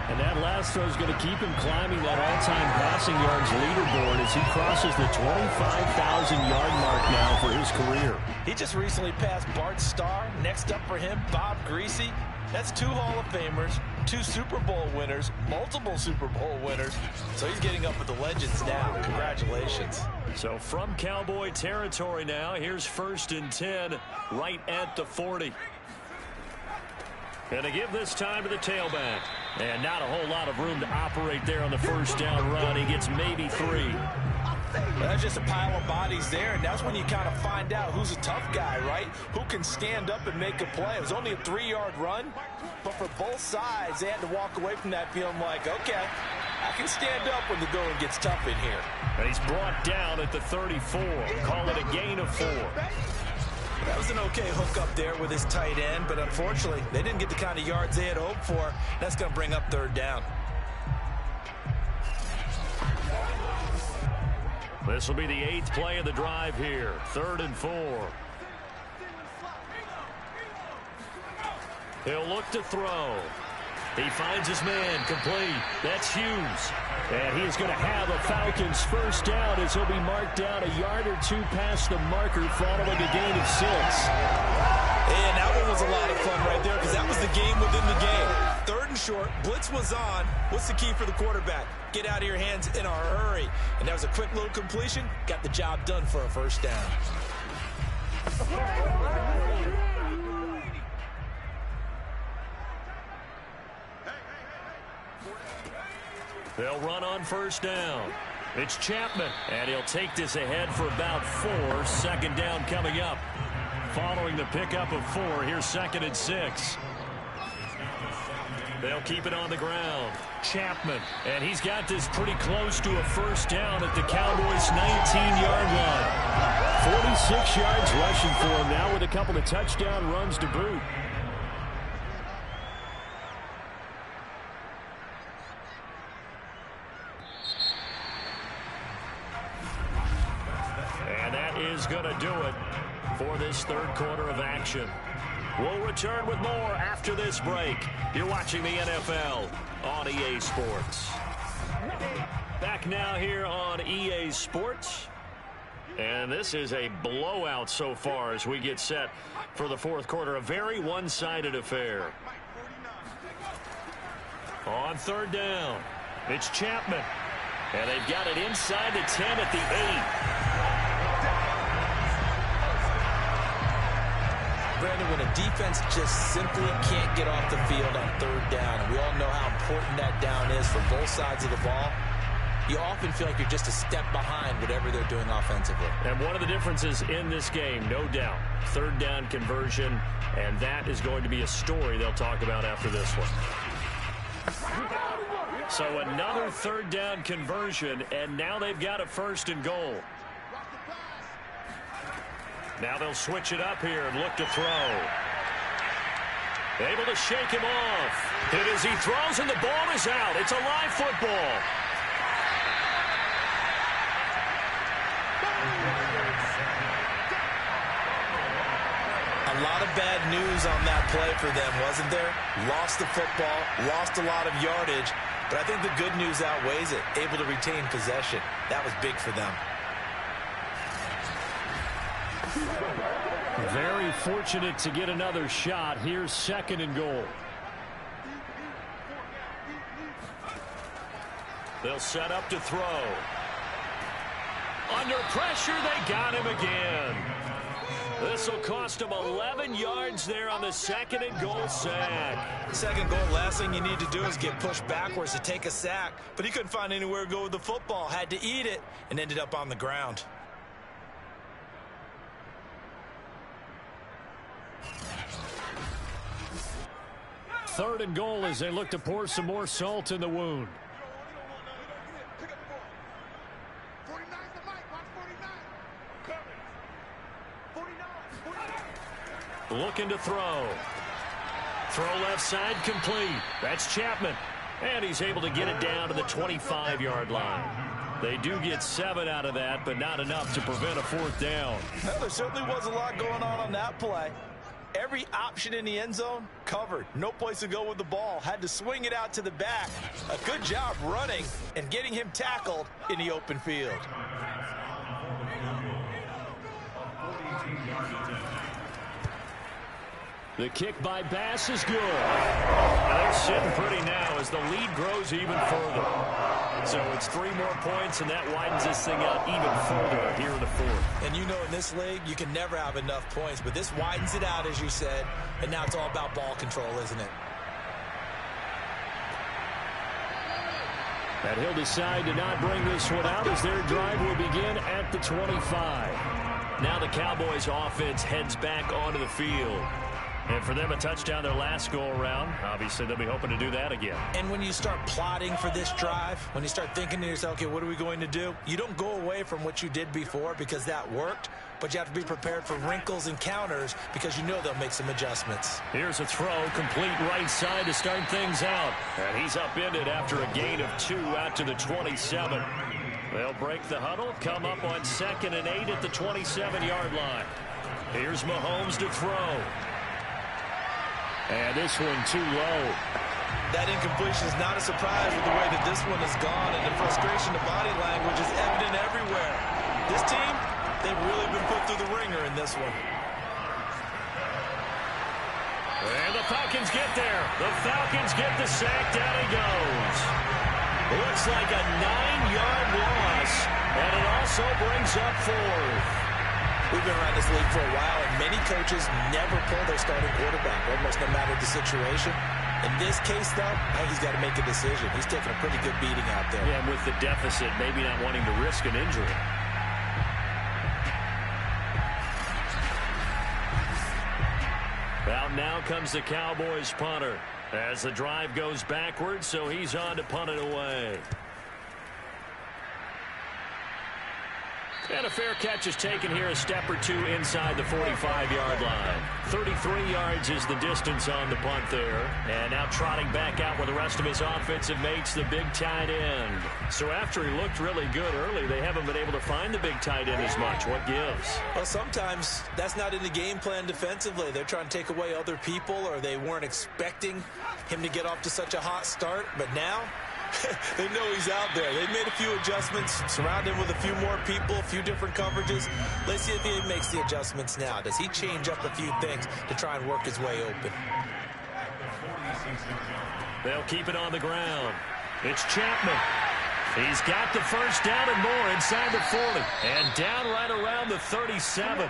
And that last throw is going to keep him climbing that all-time passing yards leaderboard as he crosses the 25,000-yard mark now for his career. He just recently passed Bart Starr. Next up for him, Bob Greasy. That's 2 Hall of Famers, 2 Super Bowl winners, multiple Super Bowl winners. So he's getting up with the legends now. Congratulations. So from Cowboy territory now, here's 1st and 10 right at the 40. And to give this time to the tailback. And not a whole lot of room to operate there on the first down run. He gets maybe 3. That's just a pile of bodies there, and that's when you kind of find out who's a tough guy, right? Who can stand up and make a play. It was only a 3-yard run, but for both sides, they had to walk away from that feeling like, okay, I can stand up when the going gets tough in here. And he's brought down at the 34. Call it a gain of 4. That was an okay hook up there with his tight end, but unfortunately, they didn't get the kind of yards they had hoped for. That's going to bring up 3rd down. This will be the 8th play of the drive here. 3rd and 4. He'll look to throw. He finds his man, complete. That's Hughes. And he is going to have a Falcons first down as he'll be marked down a yard or 2 past the marker following a gain of 6. And that one was a lot of fun right there because that was the game within the game. 3rd and short, blitz was on. What's the key for the quarterback? Get out of your hands in a hurry. And that was a quick little completion. Got the job done for a first down. They'll run on first down. It's Chapman, and he'll take this ahead for about 4. 2nd down coming up. Following the pickup of 4, here's 2nd and 6. They'll keep it on the ground. Chapman, and he's got this pretty close to a first down at the Cowboys' 19-yard line. 46 yards rushing for him now with a couple of touchdown runs to boot. is going to do it for this third quarter of action. We'll return with more after this break. You're watching the NFL on EA Sports. Back now here on EA Sports. And this is a blowout so far as we get set for the fourth quarter. A very one-sided affair. On third down, it's Chapman. And they've got it inside the 10 at the 8. Brandon, when a defense just simply can't get off the field on third down, and we all know how important that down is for both sides of the ball, you often feel like you're just a step behind whatever they're doing offensively. And one of the differences in this game, no doubt, third down conversion, and that is going to be a story they'll talk about after this one. So another third down conversion, and now they've got a first and goal. Now they'll switch it up here and look to throw. Able to shake him off. Hit as he throws, and the ball is out. It's a live football. A lot of bad news on that play for them, wasn't there? Lost the football, lost a lot of yardage, but I think the good news outweighs it. Able to retain possession. That was big for them. Very fortunate to get another shot. Here's second and goal. They'll set up to throw. Under pressure, they got him again. This will cost him 11 yards there on the second and goal sack. Second goal, last thing you need to do is get pushed backwards to take a sack. But he couldn't find anywhere to go with the football. Had to eat it and ended up on the ground. Third and goal as they look to pour some more salt in the wound. Looking to throw. Throw left side complete. That's Chapman. And he's able to get it down to the 25-yard line. They do get 7 out of that, but not enough to prevent a fourth down. Well, there certainly was a lot going on that play. Every option in the end zone covered. No place to go with the ball. Had to swing it out to the back. A good job running and getting him tackled in the open field. The kick by Bass is good. They're sitting pretty now as the lead grows even further. So it's 3 more points, and that widens this thing out even further here in the fourth. And you know in this league, you can never have enough points, but this widens it out, as you said, and now it's all about ball control, isn't it? And he'll decide to not bring this one out as their drive will begin at the 25. Now the Cowboys offense heads back onto the field. And for them, a touchdown their last go-around. Obviously, they'll be hoping to do that again. And when you start plotting for this drive, when you start thinking to yourself, okay, what are we going to do? You don't go away from what you did before because that worked, but you have to be prepared for wrinkles and counters because you know they'll make some adjustments. Here's a throw, complete right side to start things out. And he's upended after a gain of 2 out to the 27. They'll break the huddle, come up on 2nd and 8 at the 27-yard line. Here's Mahomes to throw. And this one too low. That incompletion is not a surprise with the way that this one has gone, and the frustration, the body language is evident everywhere. This team, they've really been put through the ringer in this one. And the Falcons get there. The Falcons get the sack. Down he goes. Looks like a 9-yard loss, and it also brings up 4th. We've been around this league for a while, and many coaches never pull their starting quarterback, almost no matter the situation. In this case, though, I think he's got to make a decision. He's taking a pretty good beating out there. Yeah, and with the deficit, maybe not wanting to risk an injury. Out now comes the Cowboys punter as the drive goes backwards, so he's on to punt it away. And a fair catch is taken here a step or two inside the 45-yard line. 33 yards is the distance on the punt there. And now trotting back out with the rest of his offensive mates, the big tight end. So after he looked really good early, they haven't been able to find the big tight end as much. What gives? Well, sometimes that's not in the game plan defensively. They're trying to take away other people, or they weren't expecting him to get off to such a hot start. But now they know he's out there. They made a few adjustments, surround him with a few more people, a few different coverages. Let's see if he makes the adjustments now. Does he change up a few things to try and work his way open? They'll keep it on the ground. It's Chapman. He's got the first down and more inside the 40. And down right around the 37.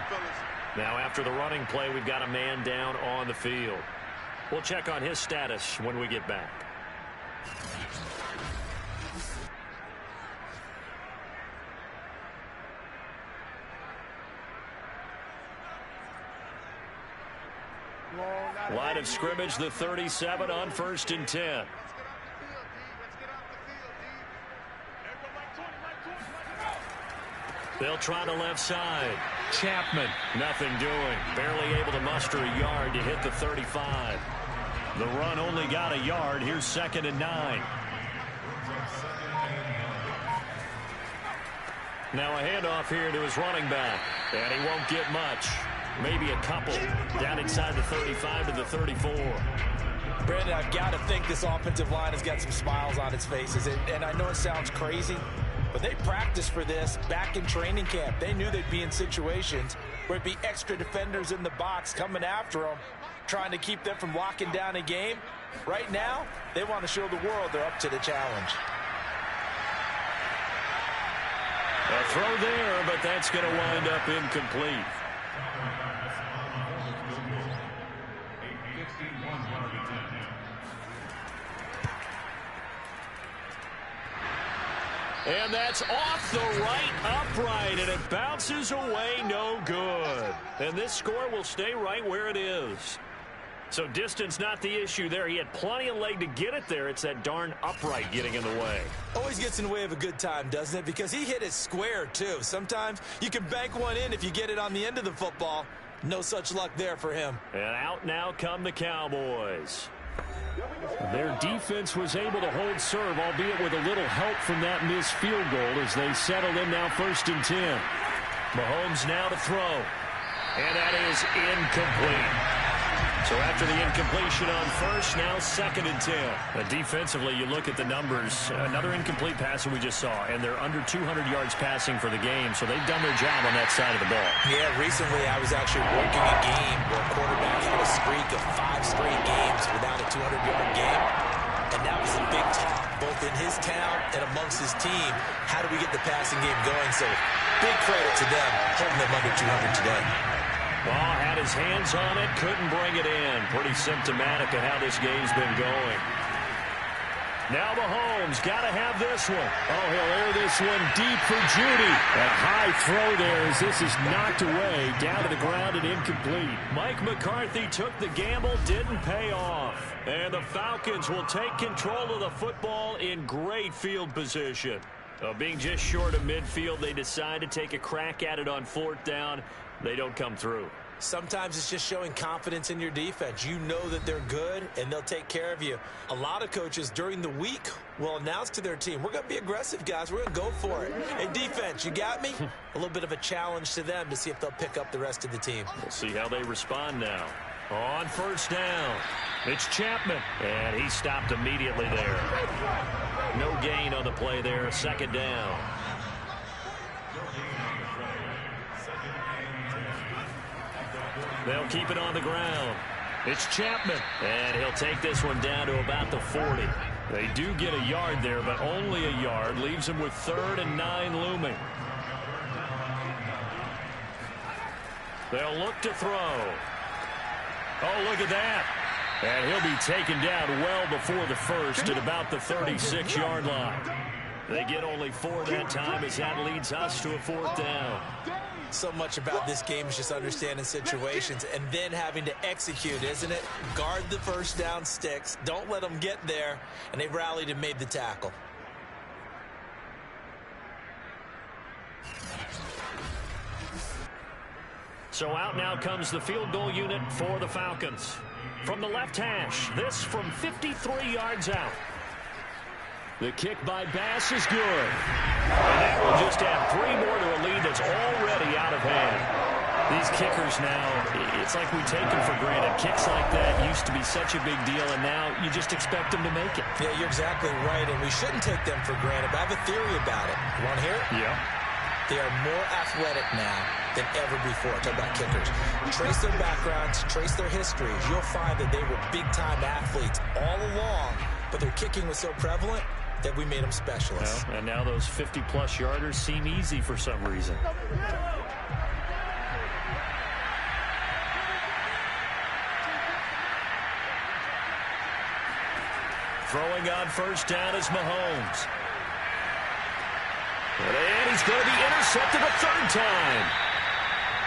Now after the running play, we've got a man down on the field. We'll check on his status when we get back. Line of scrimmage, the 37 on 1st and 10. They'll try the left side. Chapman, nothing doing. Barely able to muster a yard to hit the 35. The run only got a yard. Here's 2nd and 9. Now a handoff here to his running back. And he won't get much. Maybe a couple. Down inside the 35 to the 34. Brandon, I've got to think this offensive line has got some smiles on its faces. And I know it sounds crazy, but they practiced for this back in training camp. They knew they'd be in situations where it'd be extra defenders in the box coming after them, trying to keep them from locking down a game. Right now, they want to show the world they're up to the challenge. A throw there, but that's going to wind up incomplete. And that's off the right upright, and it bounces away no good. And this score will stay right where it is. So distance not the issue there. He had plenty of leg to get it there. It's that darn upright getting in the way. Always gets in the way of a good time, doesn't it? Because he hit it square, too. Sometimes you can bank one in if you get it on the end of the football. No such luck there for him. And out now come the Cowboys. Their defense was able to hold serve, albeit with a little help from that missed field goal as they settle in now 1st and 10. Mahomes now to throw. And that is incomplete. So after the incompletion on first, now 2nd and 10. Defensively, you look at the numbers. Another incomplete pass that we just saw, and they're under 200 yards passing for the game, so they've done their job on that side of the ball. Yeah, recently I was actually working a game where a quarterback had a streak of 5 straight games without a 200-yard game, and that was a big talk, both in his town and amongst his team. How do we get the passing game going? So big credit to them, holding them under 200 today. Ball had his hands on it, couldn't bring it in. Pretty symptomatic of how this game's been going. Now Mahomes got to have this one. Oh, he'll air this one deep for Judy. A high throw there as this is knocked away, down to the ground and incomplete. Mike McCarthy took the gamble, didn't pay off. And the Falcons will take control of the football in great field position. Being just short of midfield, they decide to take a crack at it on 4th down. They don't come through. Sometimes it's just showing confidence in your defense. You know that they're good, and they'll take care of you. A lot of coaches during the week will announce to their team, we're going to be aggressive, guys. We're going to go for it. Hey, defense, you got me? A little bit of a challenge to them to see if they'll pick up the rest of the team. We'll see how they respond now. On 1st down, it's Chapman, and he stopped immediately there. No gain on the play there, 2nd down. They'll keep it on the ground. It's Chapman, and he'll take this one down to about the 40. They do get a yard there, but only a yard. Leaves him with 3rd and 9 looming. They'll look to throw. Oh, look at that. And he'll be taken down well before the first at about the 36-yard line. They get only 4 that time as that leads us to a 4th down. So much about this game is just understanding situations and then having to execute, isn't it? Guard the 1st down sticks. Don't let them get there. And they rallied and made the tackle. So out now comes the field goal unit for the Falcons. From the left hash, this from 53 yards out. The kick by Bass is good. And that will just add 3 more to a lead that's already out of hand. These kickers now, it's like we take them for granted. Kicks like that used to be such a big deal, and now you just expect them to make it. Yeah, you're exactly right, and we shouldn't take them for granted, but I have a theory about it. You want to hear it? Yeah. They are more athletic now than ever before. Talk about kickers. Trace their backgrounds, trace their histories. You'll find that they were big-time athletes all along, but their kicking was so prevalent that we made them specialists. Well, and now those 50-plus yarders seem easy for some reason. Throwing on first down is Mahomes. And he's going to be intercepted a third time.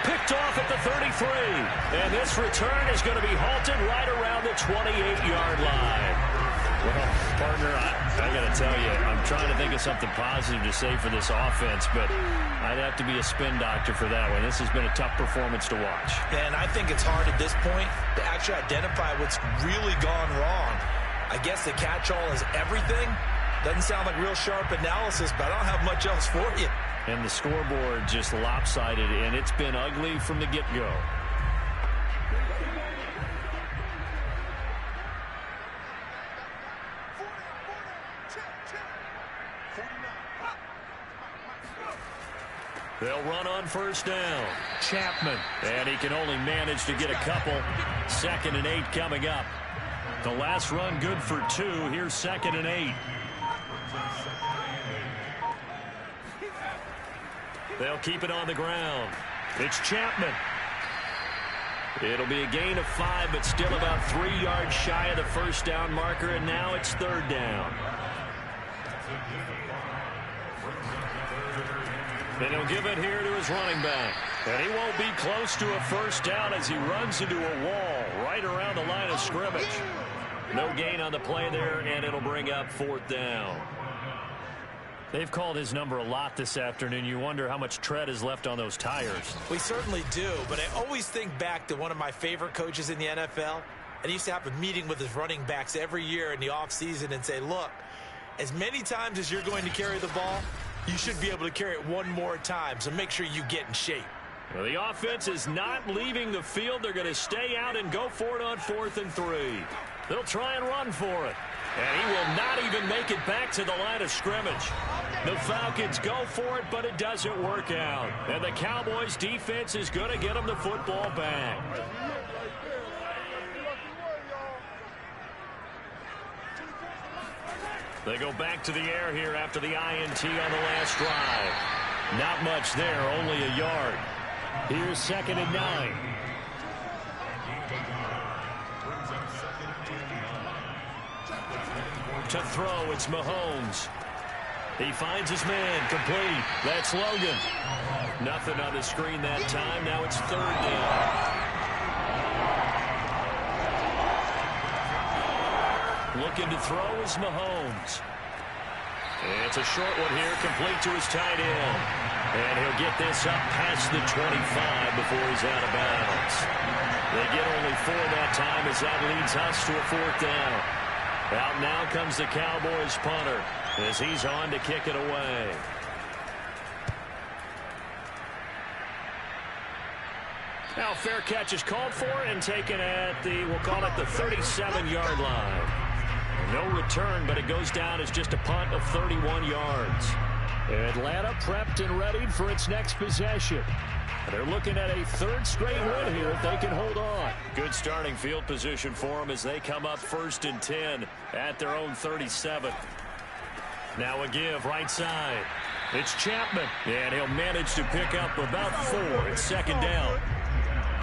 Picked off at the 33. And this return is going to be halted right around the 28-yard line. Well, partner, I got to tell you, I'm trying to think of something positive to say for this offense, but I'd have to be a spin doctor for that one. This has been a tough performance to watch. And I think it's hard at this point to actually identify what's really gone wrong. I guess the catch-all is everything. Doesn't sound like real sharp analysis, but I don't have much else for you. And the scoreboard just lopsided, and it's been ugly from the get-go. They'll run on first down. Chapman. And he can only manage to get a couple. 2nd and 8 coming up. The last run good for 2. Here's 2nd and 8. They'll keep it on the ground. It's Chapman. It'll be a gain of 5, but still about 3 yards shy of the first down marker, and now it's 3rd down. And he'll give it here to his running back. And he won't be close to a first down as he runs into a wall right around the line of scrimmage. No gain on the play there, and it'll bring up 4th down. They've called his number a lot this afternoon. You wonder how much tread is left on those tires. We certainly do, but I always think back to one of my favorite coaches in the NFL. And he used to have a meeting with his running backs every year in the offseason and say, look, as many times as you're going to carry the ball, you should be able to carry it one more time, so make sure you get in shape. Well, the offense is not leaving the field. They're going to stay out and go for it on 4th and 3. They'll try and run for it. And he will not even make it back to the line of scrimmage. The Falcons go for it, but it doesn't work out. And the Cowboys defense is going to get them the football back. They go back to the air here after the INT on the last drive. Not much there, only a yard. Here's 2nd and 9. To throw, it's Mahomes. He finds his man, complete. That's Logan. Nothing on the screen that time. Now it's 3rd down. Looking to throw is Mahomes. It's a short one here, complete to his tight end. And he'll get this up past the 25 before he's out of bounds. They get only 4 that time as that leads us to a 4th down. Out now comes the Cowboys punter as he's on to kick it away. Now fair catch is called for and taken at the, we'll call it the 37-yard line. No return, but it goes down as just a punt of 31 yards. Atlanta prepped and readied for its next possession. They're looking at a 3rd straight win here if they can hold on. Good starting field position for them as they come up 1st and 10 at their own 37. Now a give right side. It's Chapman, and he'll manage to pick up about 4. It's 2nd down.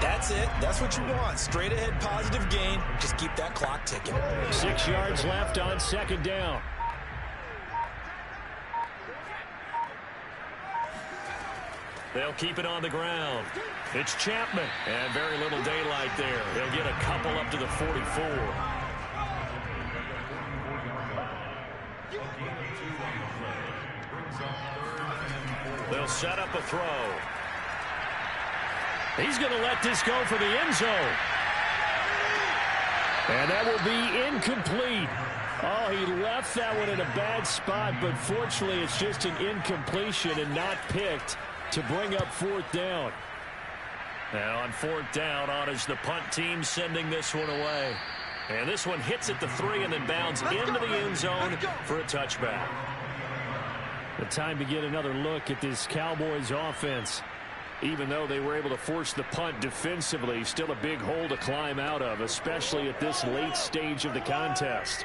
That's it. That's what you want. Straight ahead positive gain. Just keep that clock ticking. 6 yards left on 2nd down. They'll keep it on the ground. It's Chapman. And very little daylight there. They'll get a couple up to the 44. They'll set up a throw. He's going to let this go for the end zone. And that will be incomplete. Oh, he left that one in a bad spot, but fortunately it's just an incompletion and not picked to bring up fourth down. Now on fourth down, on is the punt team sending this one away. And this one hits at the 3 and then bounds into the end zone for a touchback. The time to get another look at this Cowboys offense. Even though they were able to force the punt defensively, still a big hole to climb out of, especially at this late stage of the contest.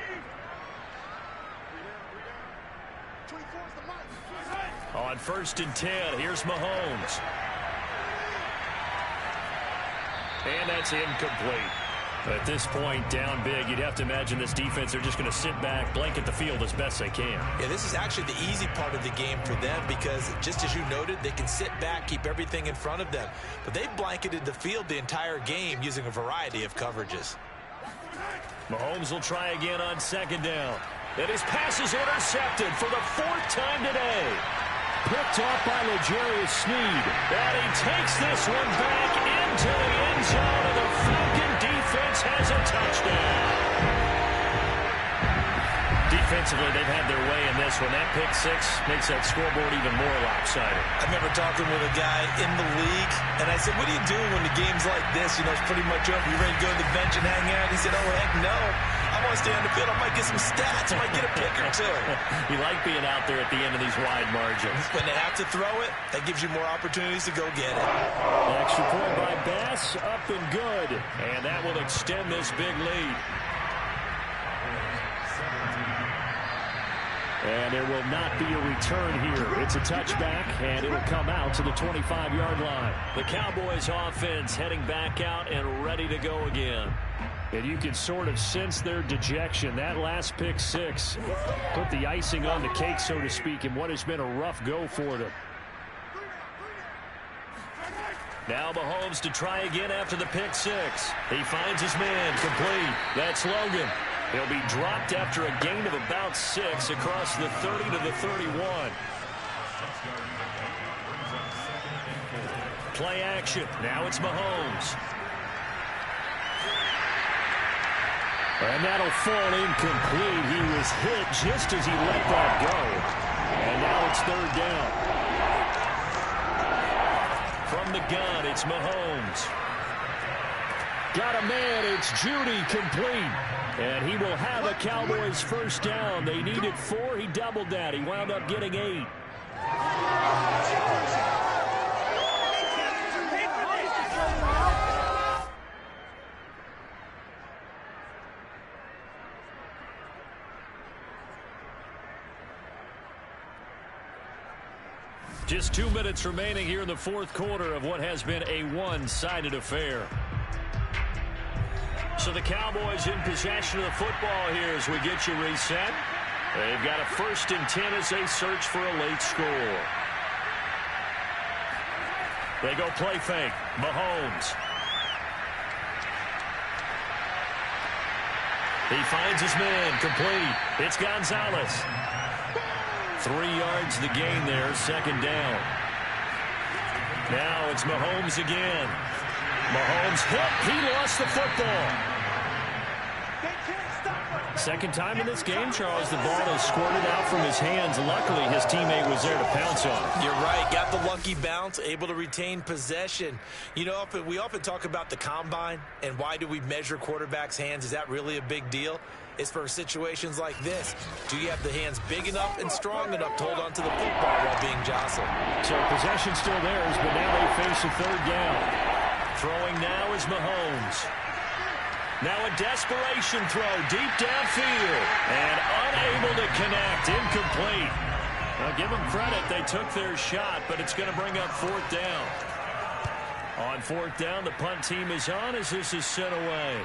On 1st and 10, here's Mahomes. And that's incomplete. At this point, down big, you'd have to imagine this defense, they're just going to sit back, blanket the field as best they can. Yeah, this is actually the easy part of the game for them because, just as you noted, they can sit back, keep everything in front of them. But they've blanketed the field the entire game using a variety of coverages. Mahomes will try again on 2nd down. And his pass is intercepted for the 4th time today. Picked off by L'Jarius Sneed. And he takes this one back into the end zone, and the Falcon defense has a touchdown. Defensively, they've had their way in this one. That pick 6 makes that scoreboard even more lopsided. I remember talking with a guy in the league, and I said, what do you do when the game's like this? You know, it's pretty much over. You ready to go to the bench and hang out? He said, oh, heck no. I want to stay on the field. I might get some stats. I might get a pick or two. You like being out there at the end of these wide margins. When they have to throw it, that gives you more opportunities to go get it. Extra point by Bass, up and good. And that will extend this big lead. And there will not be a return here. It's a touchback, and it'll come out to the 25-yard line. The Cowboys offense heading back out and ready to go again. And you can sort of sense their dejection. That last pick 6 put the icing on the cake, so to speak, in what has been a rough go for them. Now Mahomes to try again after the pick 6. He finds his man complete. That's Logan. He'll be dropped after a gain of about 6 across the 30 to the 31. Play action. Now it's Mahomes. And that'll fall incomplete. He was hit just as he let that go. And now it's 3rd down. From the gun, it's Mahomes. Got a man. It's Judy complete. And he will have a Cowboys 1st down. They needed 4. He doubled that. He wound up getting 8. Just 2 minutes remaining here in the 4th quarter of what has been a one-sided affair. So the Cowboys in possession of the football here as we get you reset. They've got a 1st and 10 as they search for a late score. They go play fake. Mahomes. He finds his man complete. It's Gonzalez. 3 yards the gain there, 2nd down. Now it's Mahomes again. Mahomes hit. He lost the football. 2nd time in this game, Charles, the ball has squirted out from his hands. Luckily, his teammate was there to pounce on it. You're right. Got the lucky bounce, able to retain possession. You know, we often talk about the combine and why do we measure quarterbacks' hands. Is that really a big deal? It's for situations like this. Do you have the hands big enough and strong enough to hold on to the football while being jostled? So possession still theirs, but now they face a 3rd down. Throwing now is Mahomes. Now a desperation throw deep downfield. And unable to connect. Incomplete. Now give them credit. They took their shot, but it's going to bring up 4th down. On 4th down, the punt team is on as this is sent away.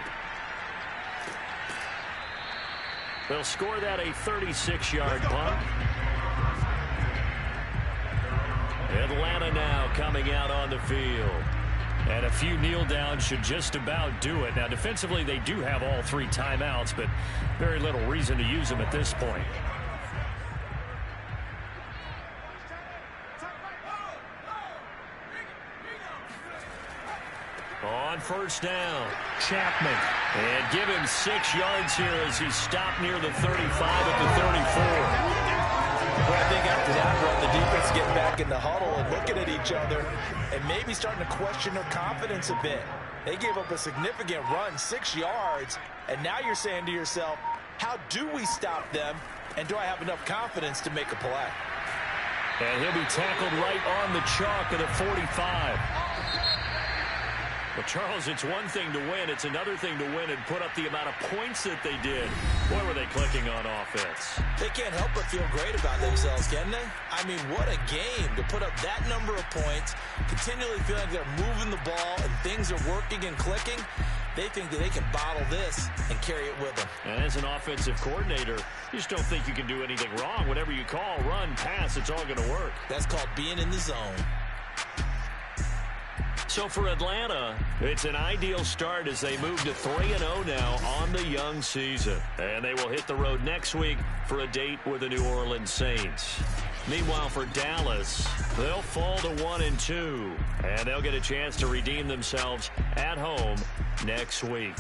They'll score that a 36-yard punt. Atlanta now coming out on the field. And a few kneel downs should just about do it. Now, defensively, they do have all 3 timeouts, but very little reason to use them at this point. first down. Chapman. And give him 6 yards here as he stopped near the 35 at the 34. Well, I think after that run, the defense get back in the huddle and looking at each other and maybe starting to question their confidence a bit. They gave up a significant run, 6 yards, and now you're saying to yourself, how do we stop them, and do I have enough confidence to make a play? And he'll be tackled right on the chalk at the 45. Well, Charles, it's one thing to win. It's another thing to win and put up the amount of points that they did. Boy, were they clicking on offense. They can't help but feel great about themselves, can they? I mean, what a game to put up that number of points, continually feeling like they're moving the ball and things are working and clicking. They think that they can bottle this and carry it with them. And as an offensive coordinator, you just don't think you can do anything wrong. Whatever you call, run, pass, it's all going to work. That's called being in the zone. So for Atlanta, it's an ideal start as they move to 3-0 now on the young season. And they will hit the road next week for a date with the New Orleans Saints. Meanwhile, for Dallas, they'll fall to 1-2. And they'll get a chance to redeem themselves at home next week.